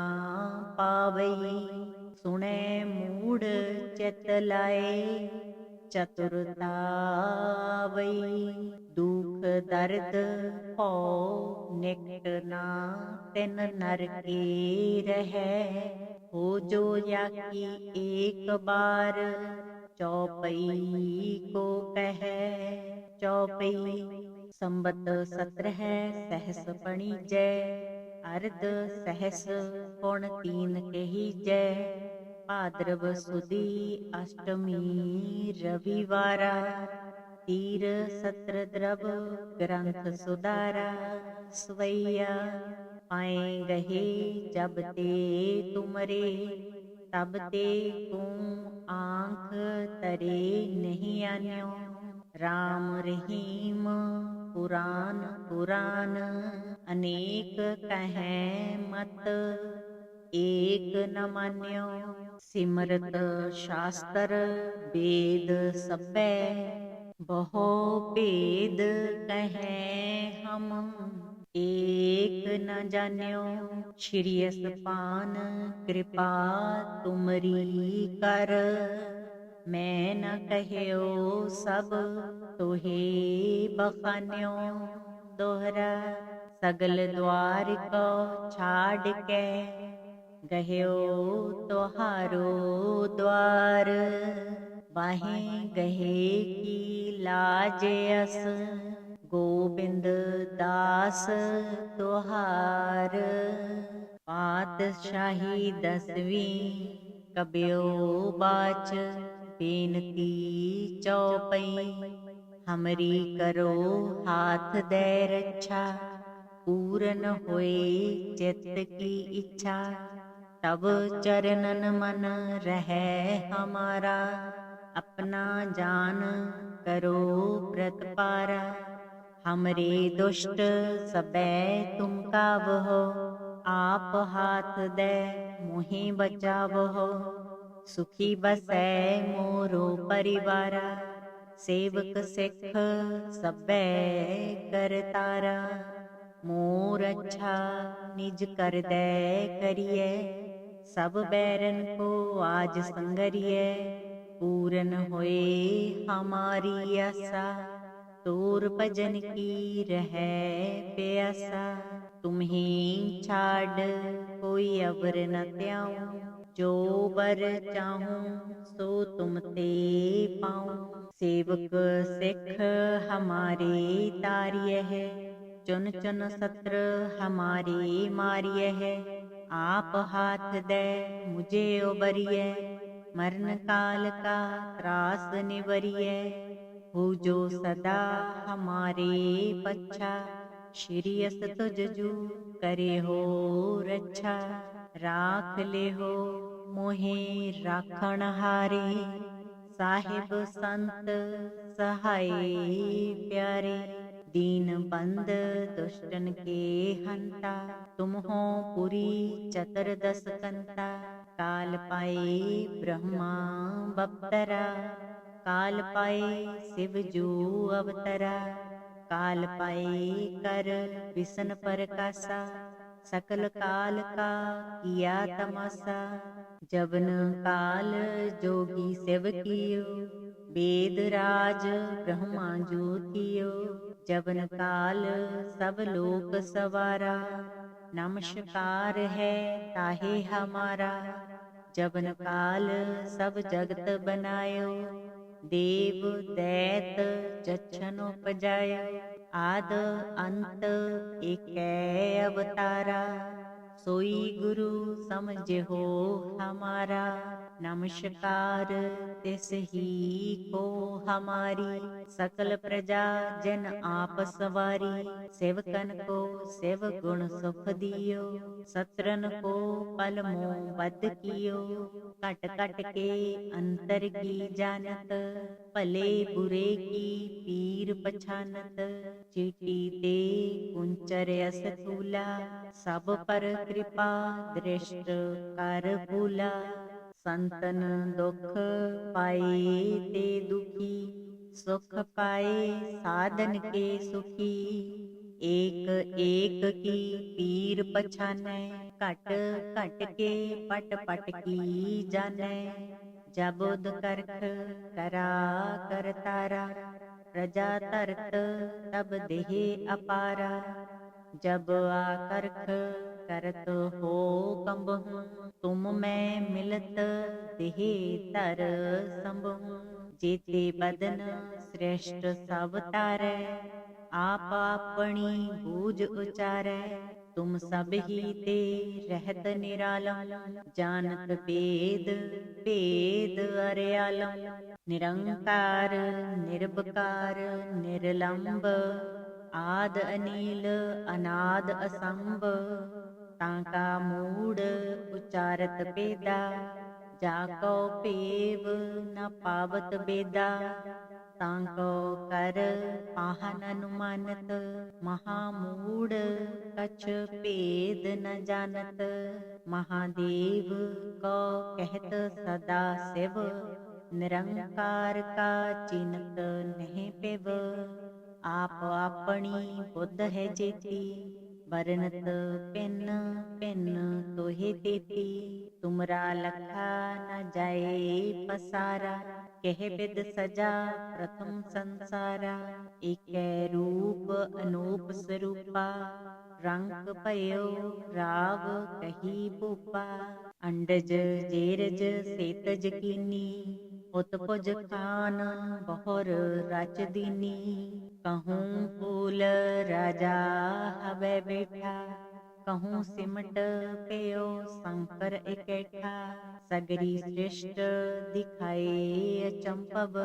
पावई। सुने मूढ़ चित लाए, चतुरता आवई। दुख दर्द भौ निकट ना तिन नर के रहै। हो जो याकी एक बार, चौपई को कहै। चौपई संबत 17 सहस पणिजै, अर्ध सहस पुन 3 कहिजै। भाद्रव सुदी अष्टमी रविवारा, तीर सत्र द्रव ग्रंथ सुधारा। सवैया पाए गहे जब ते तुमरे, तब ते तुम आँख तरे नहीं आन्यो। राम रहीम पुराण पुराण, अनेक कहें मत एक न मान्यो। सिमरत शास्त्र वेद सबे, बहु भेद कहें हम एक न जान्यो। श्री असपान कृपा तुमरी कर, मैं न कह्यो सब तोहे बखान्यो। दोहरा सगल द्वार को छाड़ के, गह्यो तोहारो द्वार। बाहें गहे की लाज अस, गोबिंद दास तोहार। पातशाही 10वीं कब्यो बाच, बेनती चौपई। हमरी करो हाथ दे रक्षा, पूरन होए चित्त की इच्छा। तब चरणन मन रहे हमारा, अपना जान करो प्रतपारा। हमरे दुष्ट सबे तुम कावहो, आप हाथ दे मोहि बचावहो। सुखी बसै मोरो परिवारा, सेवक सिख सबे करतारा। मोर अच्छा निज कर दे करिए, सब बैरन को आज संगरिए। पूरन होए हमारी आशा, तोर भजन की रहे प्यासा। तुम्हें छाड़ कोई अवर न त्याऊं, जो बर चाहूं सो तुम ते पाऊं। सेवक सिख हमारे तारिय है, चुन चुन सत्र हमारे मारिय है। आप हाथ दे मुझे उबरिय, मरण काल का त्रास निवरिय। हो जो सदा हमारे पच्छा, श्री अस तुझ जू करे हो रक्षा। राख ले हो मोहे राखण हारे, साहिब संत सहाय प्यारे। दीन बंद दुष्टन के हंता, तुम हो पुरी चतुर्दश कंता। काल पाए ब्रह्मा बप्तरा, काल पाए शिव जू अवतरा। काल पाए कर विष्ण प्रकाशा, सकल काल का किया तमाशा। जबन काल जोगी शिव कियो, वेद राज ब्रह्मा जू थियो। जबन काल सब लोक सवारा, नमस्कार है ताहे हमारा। जबन काल सब जगत बनायो, देव दैत जच्छन उपजायो। आद अंत एकै अवतारा, सोई गुरु समझ हो हमारा। नमस्कार तिस ही को हमारी, सकल प्रजा जन आप सवारी। सेवकन को शिव गुण सुख दियो, सत्रन को पल मोह बद कियो। कट कट के अंतर की जानत, भले बुरे की पीर पछानत। चीटी ते कुंचर अस तूला, सब पर कृपा दृष्ट कर भूला। संतन दुख पाए ते दुखी, सुख पाए साधन के सुखी। एक एक की पीर पछानै, घट घट के पट पट की जानै। जब उद करख करा करतारा, प्रजा तरत तब देह अपारा। जब आकर्ख करत हो कंबहूँ, तुम मैं मिलत देह तर संबहूँ। जेते बदन श्रेष्ठ सब तारै, आप अपनी बूझ उचारै। तुम सब ही ते रहत निरालम, जानत वेद भेद अर्यालम। निरंकार निर्विकार निर्लंब, आद अनील अनाद असंभ। ताका मूड उचारत पेदा, जाको पेव न पावत बेदा। ताको कर पाहन अनुमानत, महामूढ़ कछ भेद न जानत। महादेव को कहत सदा शिव, निरंकार का चिन्हत नहीं पेव। आप अपनी बुद्ध है जेती, बरनत पिन पिन तोहे तेती। तुमरा लखा न जाए पसारा, कह बिद सजा प्रथम संसारा। एकै रूप अनूप स्वरूपा, रंग भयो राव कही भूपा। अंडज जेरज सेतज कीनी, उत्पुज खान बहुर रच दीनी। कहूँ फूल राजा हवै बैठा, कहूँ सिमट पेयो शंकर इकट्ठा, सगरी सृष्ट दिखाए अचंपव,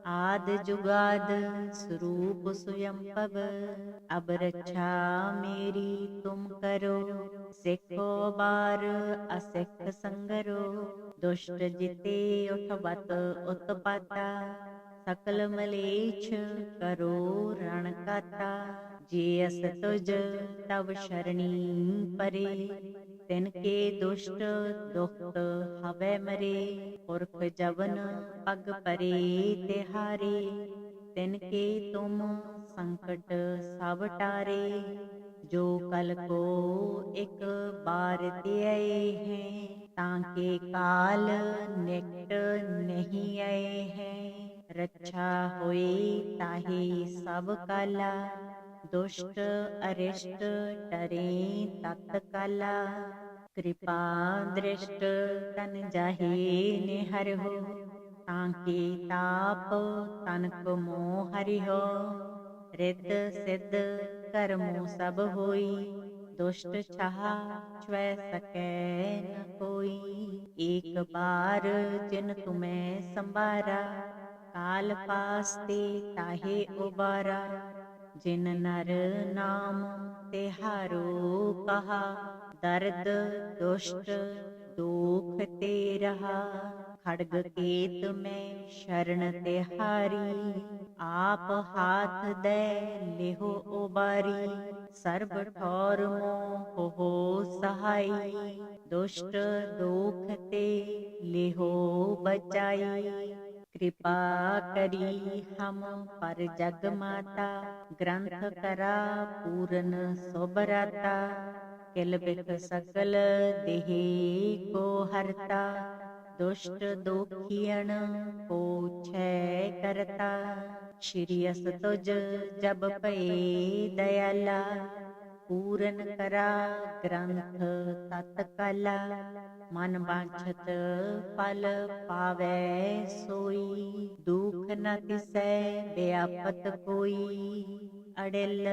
आद जुगाद स्वरूप स्वयंपव। अब रक्षा मेरी तुम करो, सिखो बार असिख संगरो। दुष्ट जिते उठवत उत्पाता, सकल मलेच्छ करो रण काता। जे अस तुज तव शरणी परे, तिनके दुष्ट दुखत हवै मरे। पुरख जवन पग परे तिहारे, तिनके तुम संकट सब टारे। जो कल को एक बार त्याए हैं, ताके काल निकट नहीं आए हैं। रक्षा होए ताहे सब काला, दुष्ट अरिष्ट डरे तत्काला। कृपा दृष्ट तन जाहे निहरहु, ताके ताप तनक मोह हरिहो। रिद्ध सिद्ध करमु सब होई, दुष्ट छहा छुए सकै न कोई। एक बार जिन तुम्हें संबारा, काल पास ते ताहे उबारा। जिन नर नाम तिहारो कहा, दर्द दुष्ट दुख ते रहा। खड्ग केत में शरण तिहारी, आप हाथ दे लेहो उबारी। सर्ब ठौर मोह हो सहाई, दुष्ट दुख ते लेहो बचाई। कृपा करी हम पर जग माता, ग्रंथ करा पूरन सोबराता। किल बिख सकल देहि को हरता, दुष्ट दुखियन को छय करता। श्री अस तुज जब पए दयाला, पूरन करा ग्रंथ तत्काला। मन बांछत फल पावै सोई, दुख न तिसै व्यापत कोई। अड़िल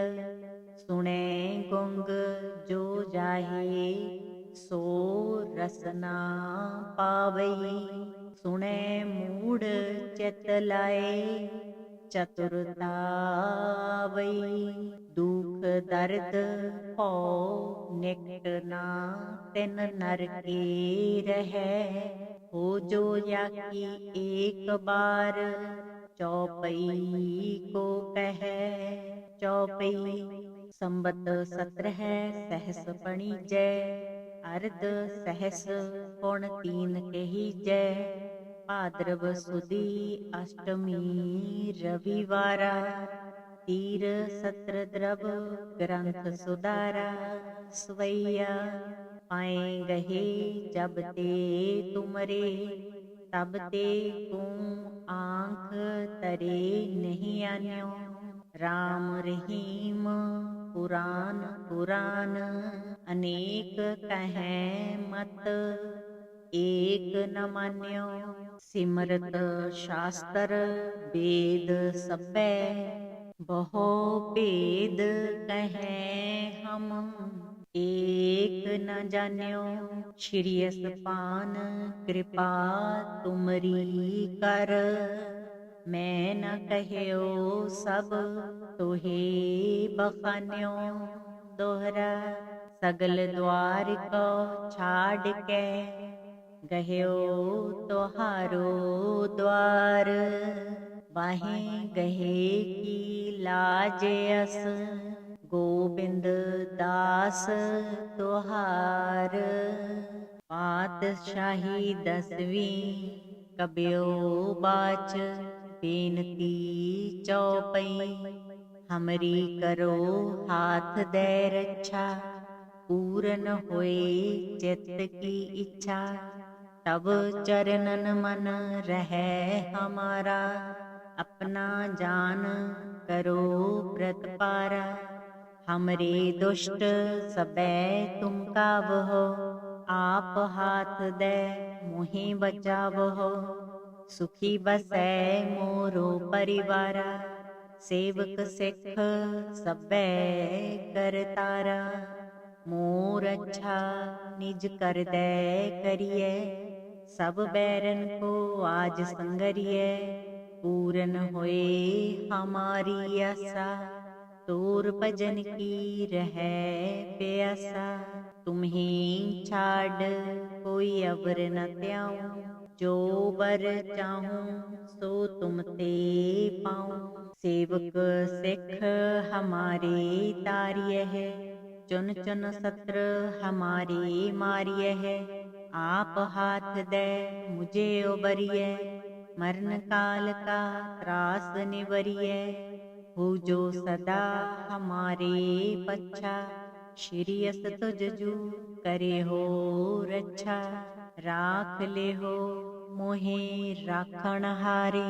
सुने गुंग जो जाहे, सो रसना पावई। सुने मूढ़ चित लाए, चतुरता आवई। दुख दर्द भौ निकट ना तिन नर के रहै। हो जो याकी एक बार, चौपई को कहै। चौपई संबत 17 सहस पणिजै, अर्ध सहस पुण 3 कहिजै। भाद्रव सुदी अष्टमी रविवारा, तीर सत्र द्रव ग्रंथ सुधारा। सवैया पाए गहे जब ते तुमरे, तब ते को आँख तरे नहीं आन्यो। राम रहीम पुराण पुराण, अनेक कहें मत एक न मान्यो। सिमरत शास्त्र वेद सबै, बहु भेद कहें हम एक न जान्यो। श्री असपान कृपा तुमरी कर, मैं न कह्यो सब तोहे बखान्यो। दोहरा सगल द्वार को छाड़ के, गह्यो तोहारो द्वार। बाहें गहे की लाज अस, गोबिंद दास तोहार। पातशाही 10वीं कब्यो बाच, बेनती चौपई। हमरी करो हाथ दे रक्षा, पूरन होए चित्त की इच्छा। तब चरणन मन रहे हमारा, अपना जान करो प्रतपारा। हमरे दुष्ट सबे तुम कावहो, आप हाथ दे मोहि बचावहो। सुखी बसै मोरो परिवारा, सेवक सिख सबे करतारा। मोर अच्छा निज कर दे करिए, सब बैरन को आज संगरिए। पूरन होए हमारी आशा, तोर भजन की रहे प्यासा। तुम्हें छाड़ कोई अवर न त्याऊं, जो बर चाहूं सो तुम ते पाऊं। सेवक सिख हमारे तारिय है, चुन चुन सत्र हमारे मारिय है। आप हाथ दे मुझे उबरिय, मरण काल का त्रास निवरिय। हो जो सदा हमारे पच्छा, श्री अस तुझ जू करे हो रक्षा। राख ले हो मोहे राखण हारे,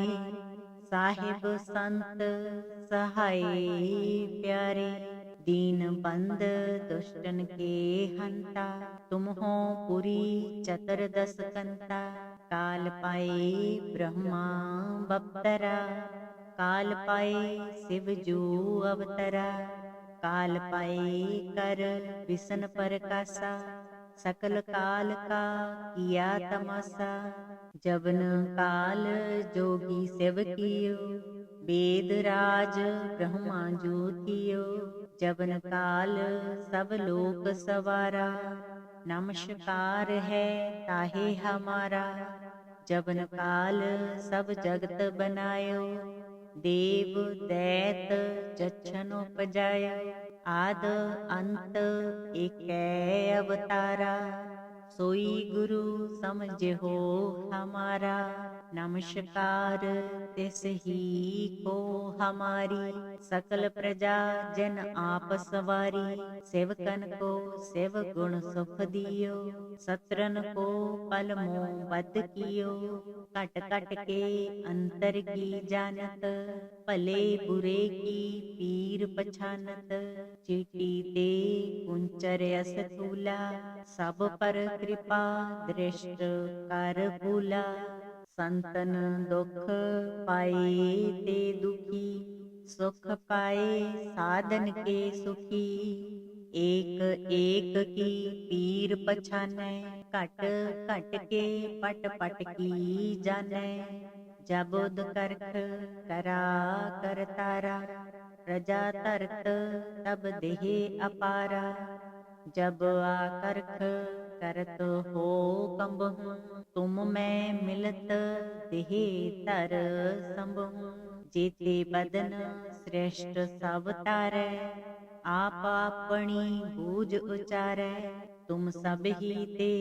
साहिब संत सहाय प्यारे। दीन बंद दुष्टन के हंता, तुम हो पुरी चतुर्दश कंता। काल पाए ब्रह्मा बप्तरा, काल पाए शिव जू अवतरा। काल पाए कर विसन प्रकाशा, सकल काल का किया तमाशा। जबन काल जोगी शिव कियो, वेद राज ब्रह्मा जू थियो। जबन काल सब लोक सवारा, नमस्कार है ताहे हमारा। जबन काल सब जगत बनायो, देव दैत जच्छन उपजायो। आद अंत एकै अवतारा, सोई गुरु समझ हो हमारा। नमस्कार तिस ही को हमारी, सकल प्रजा जन आप सवारी। सेवकन को शिव गुण सुख दियो, सत्रन को पल मोह बद कियो। कट कट के अंतर की जानत, भले बुरे की पीर पछानत। चीटी ते कुंचर अस तूला, सब पर कृपा दृष्ट कर भूला। संतन दुख पाए ते दुखी, सुख पाए साधन के सुखी। एक एक की पीर पछानै, घट घट के पट पट की जानै। जब उद करख करा कर तारा, प्रजा तरत तब देह अपारा। जब आकर्ख करत हो कंबहूँ, तुम मैं मिलत देह तर संबहूँ। जेते बदन श्रेष्ठ सब तारै, आप अपनी बूझ उचारै। तुम सब ही ते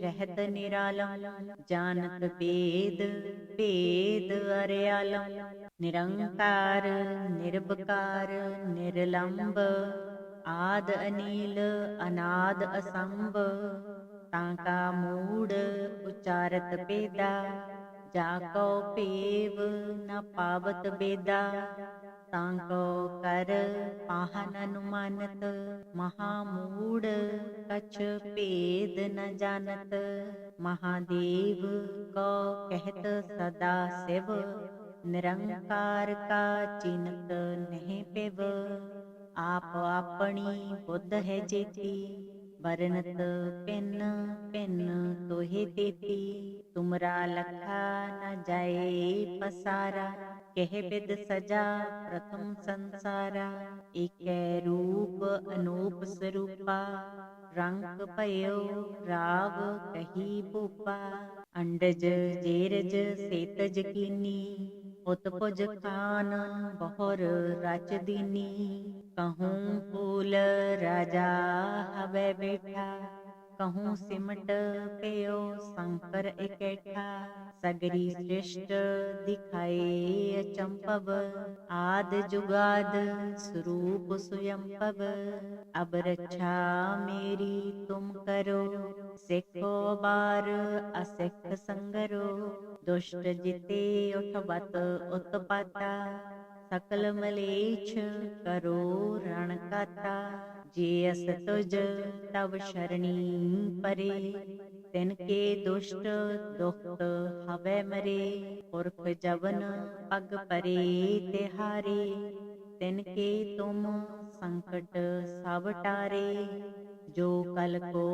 रहत निरालम, जानत वेद भेद अर्यालम। निरंकार निर्विकार निर्लंब, आद अनील अनाद असंभ। ताका मूड उचारत पेदा, जाको पेव न पावत बेदा। ताको कर पाहन अनुमानत, महामूड कछ भेद न जानत। महादेव को कहत सदा शिव, निरंकार का चिन्त नहीं पिव। आप अपनी बुद्ध है जेती, बरनत पिन पिन तोहे तेती। तुमरा लखा न जाए पसारा, कह बिद सजा प्रथम संसारा। एकै रूप अनूप स्वरूपा, रंग भयो राव कही भूपा। अंडज जेरज सेतज कीनी, उत्पुज खान बहुर रच दीनी। कहूँ फूल राजा हवै बैठा, कहूँ सिमट पेयो शंकर इकैठा। सगरी सृष्ट दिखाए अचंपव, आद जुगाद स्वरूप स्वयंपव। अब रक्षा मेरी तुम करो, सिखो बार असिख संगरो। दुष्ट जिते उठबत उत्पाता, सकल मलेच्छ करो रण काता। जे अस तुज तब शरणी परे, तिनके दुष्ट दुष्ट हवै मरे। पुरख जवन पग परे तिहारे, तिनके तुम संकट सब टारे। जो कल को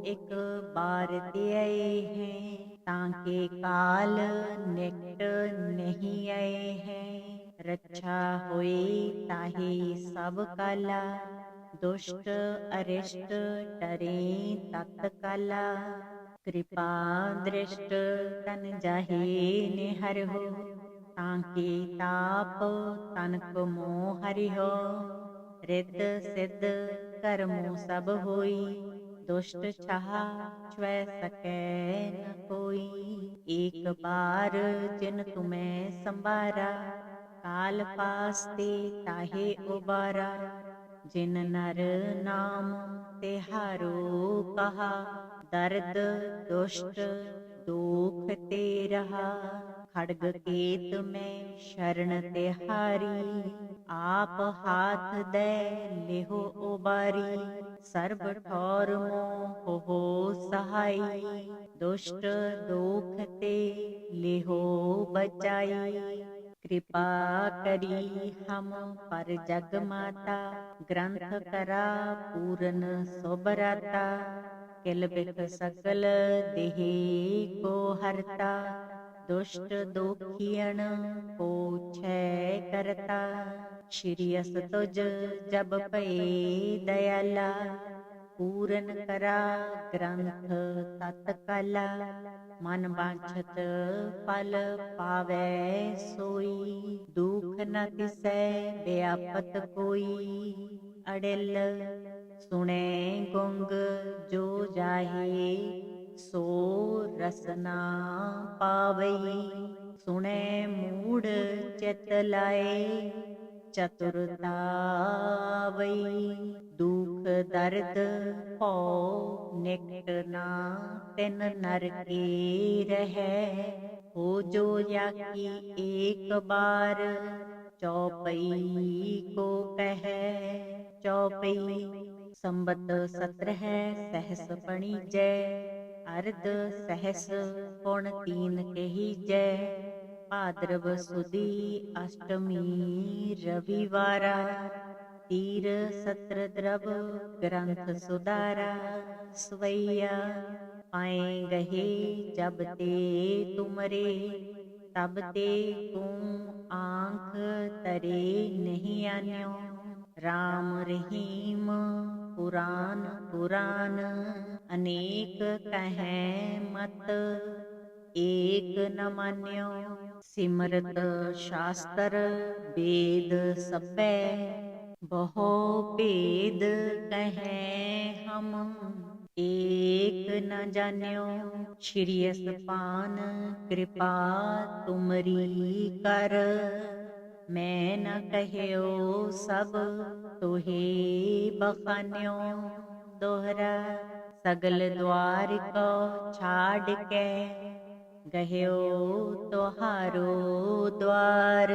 एक बार त्याए हैं, ताके काल निकट नहीं आए हैं। रक्षा होए ताहे सब काला, दुष्ट अरिष्ट टरे तत्काला। कृपा दृष्ट तन जाहे निहर हो, ताके ताप तनक मोह हरिहो। रिद्ध सिद्ध करमु सब होई, दुष्ट छाह छुए सकै न कोई। एक बार जिन तुम्हें संबारा, काल पास्ते ताहे उबारा। जिन नर नाम तिहारो कहा, दर्द दुष्ट दुख ते रहा। खड्ग केत में शरण तिहारी, आप हाथ दे लेहो उबारी। सर्ब ठौर मोह हो सहाई, दुष्ट दुख ते लेहो बचाई। कृपा करी हम पर जग माता, ग्रंथ करा पूरन सोबराता। किल बिख सकल देहि को हरता, दुष्ट दुखियन को छय करता। श्री अस तुज जब भये दयाला, पूरन करा ग्रंथ तत्काला। मन वांछत फल पावै सोई, दुख न तिसै व्यापत कोई। अड़िल सुने गुंग जो जाहे, सो रसना पावई। सुने मूढ़ चित लाए, चतुरता वई। दुख दर्द भौ निकट ना तिन नर के रहै। हो जो याकी एक बार, चौपई को कहै। चौपई संबत 17 सहस पणिजै, अर्ध सहस पुण 3 कहिजै। भाद्रव सुदी अष्टमी रविवारा, तीर सत्र द्रव ग्रंथ सुधारा। सवैया पाए गहे जब ते तुमरे, तब ते को आँख तरे नहीं आन्यो। राम रहीम पुराण पुराण, अनेक कहें मत एक न मान्यो। सिमरत शास्त्र वेद सबै, बहु भेद कहें हम एक न जान्यो। श्री असपान कृपा तुमरी कर, मैं न कह्यो सब तुहे बखान्यो। दोहरा सगल द्वार को छाड़ के, गह्यो तुहारो द्वार।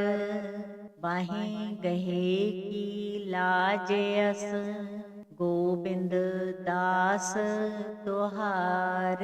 बाहें गहे की लाज अस, गोविंद दास तुहार।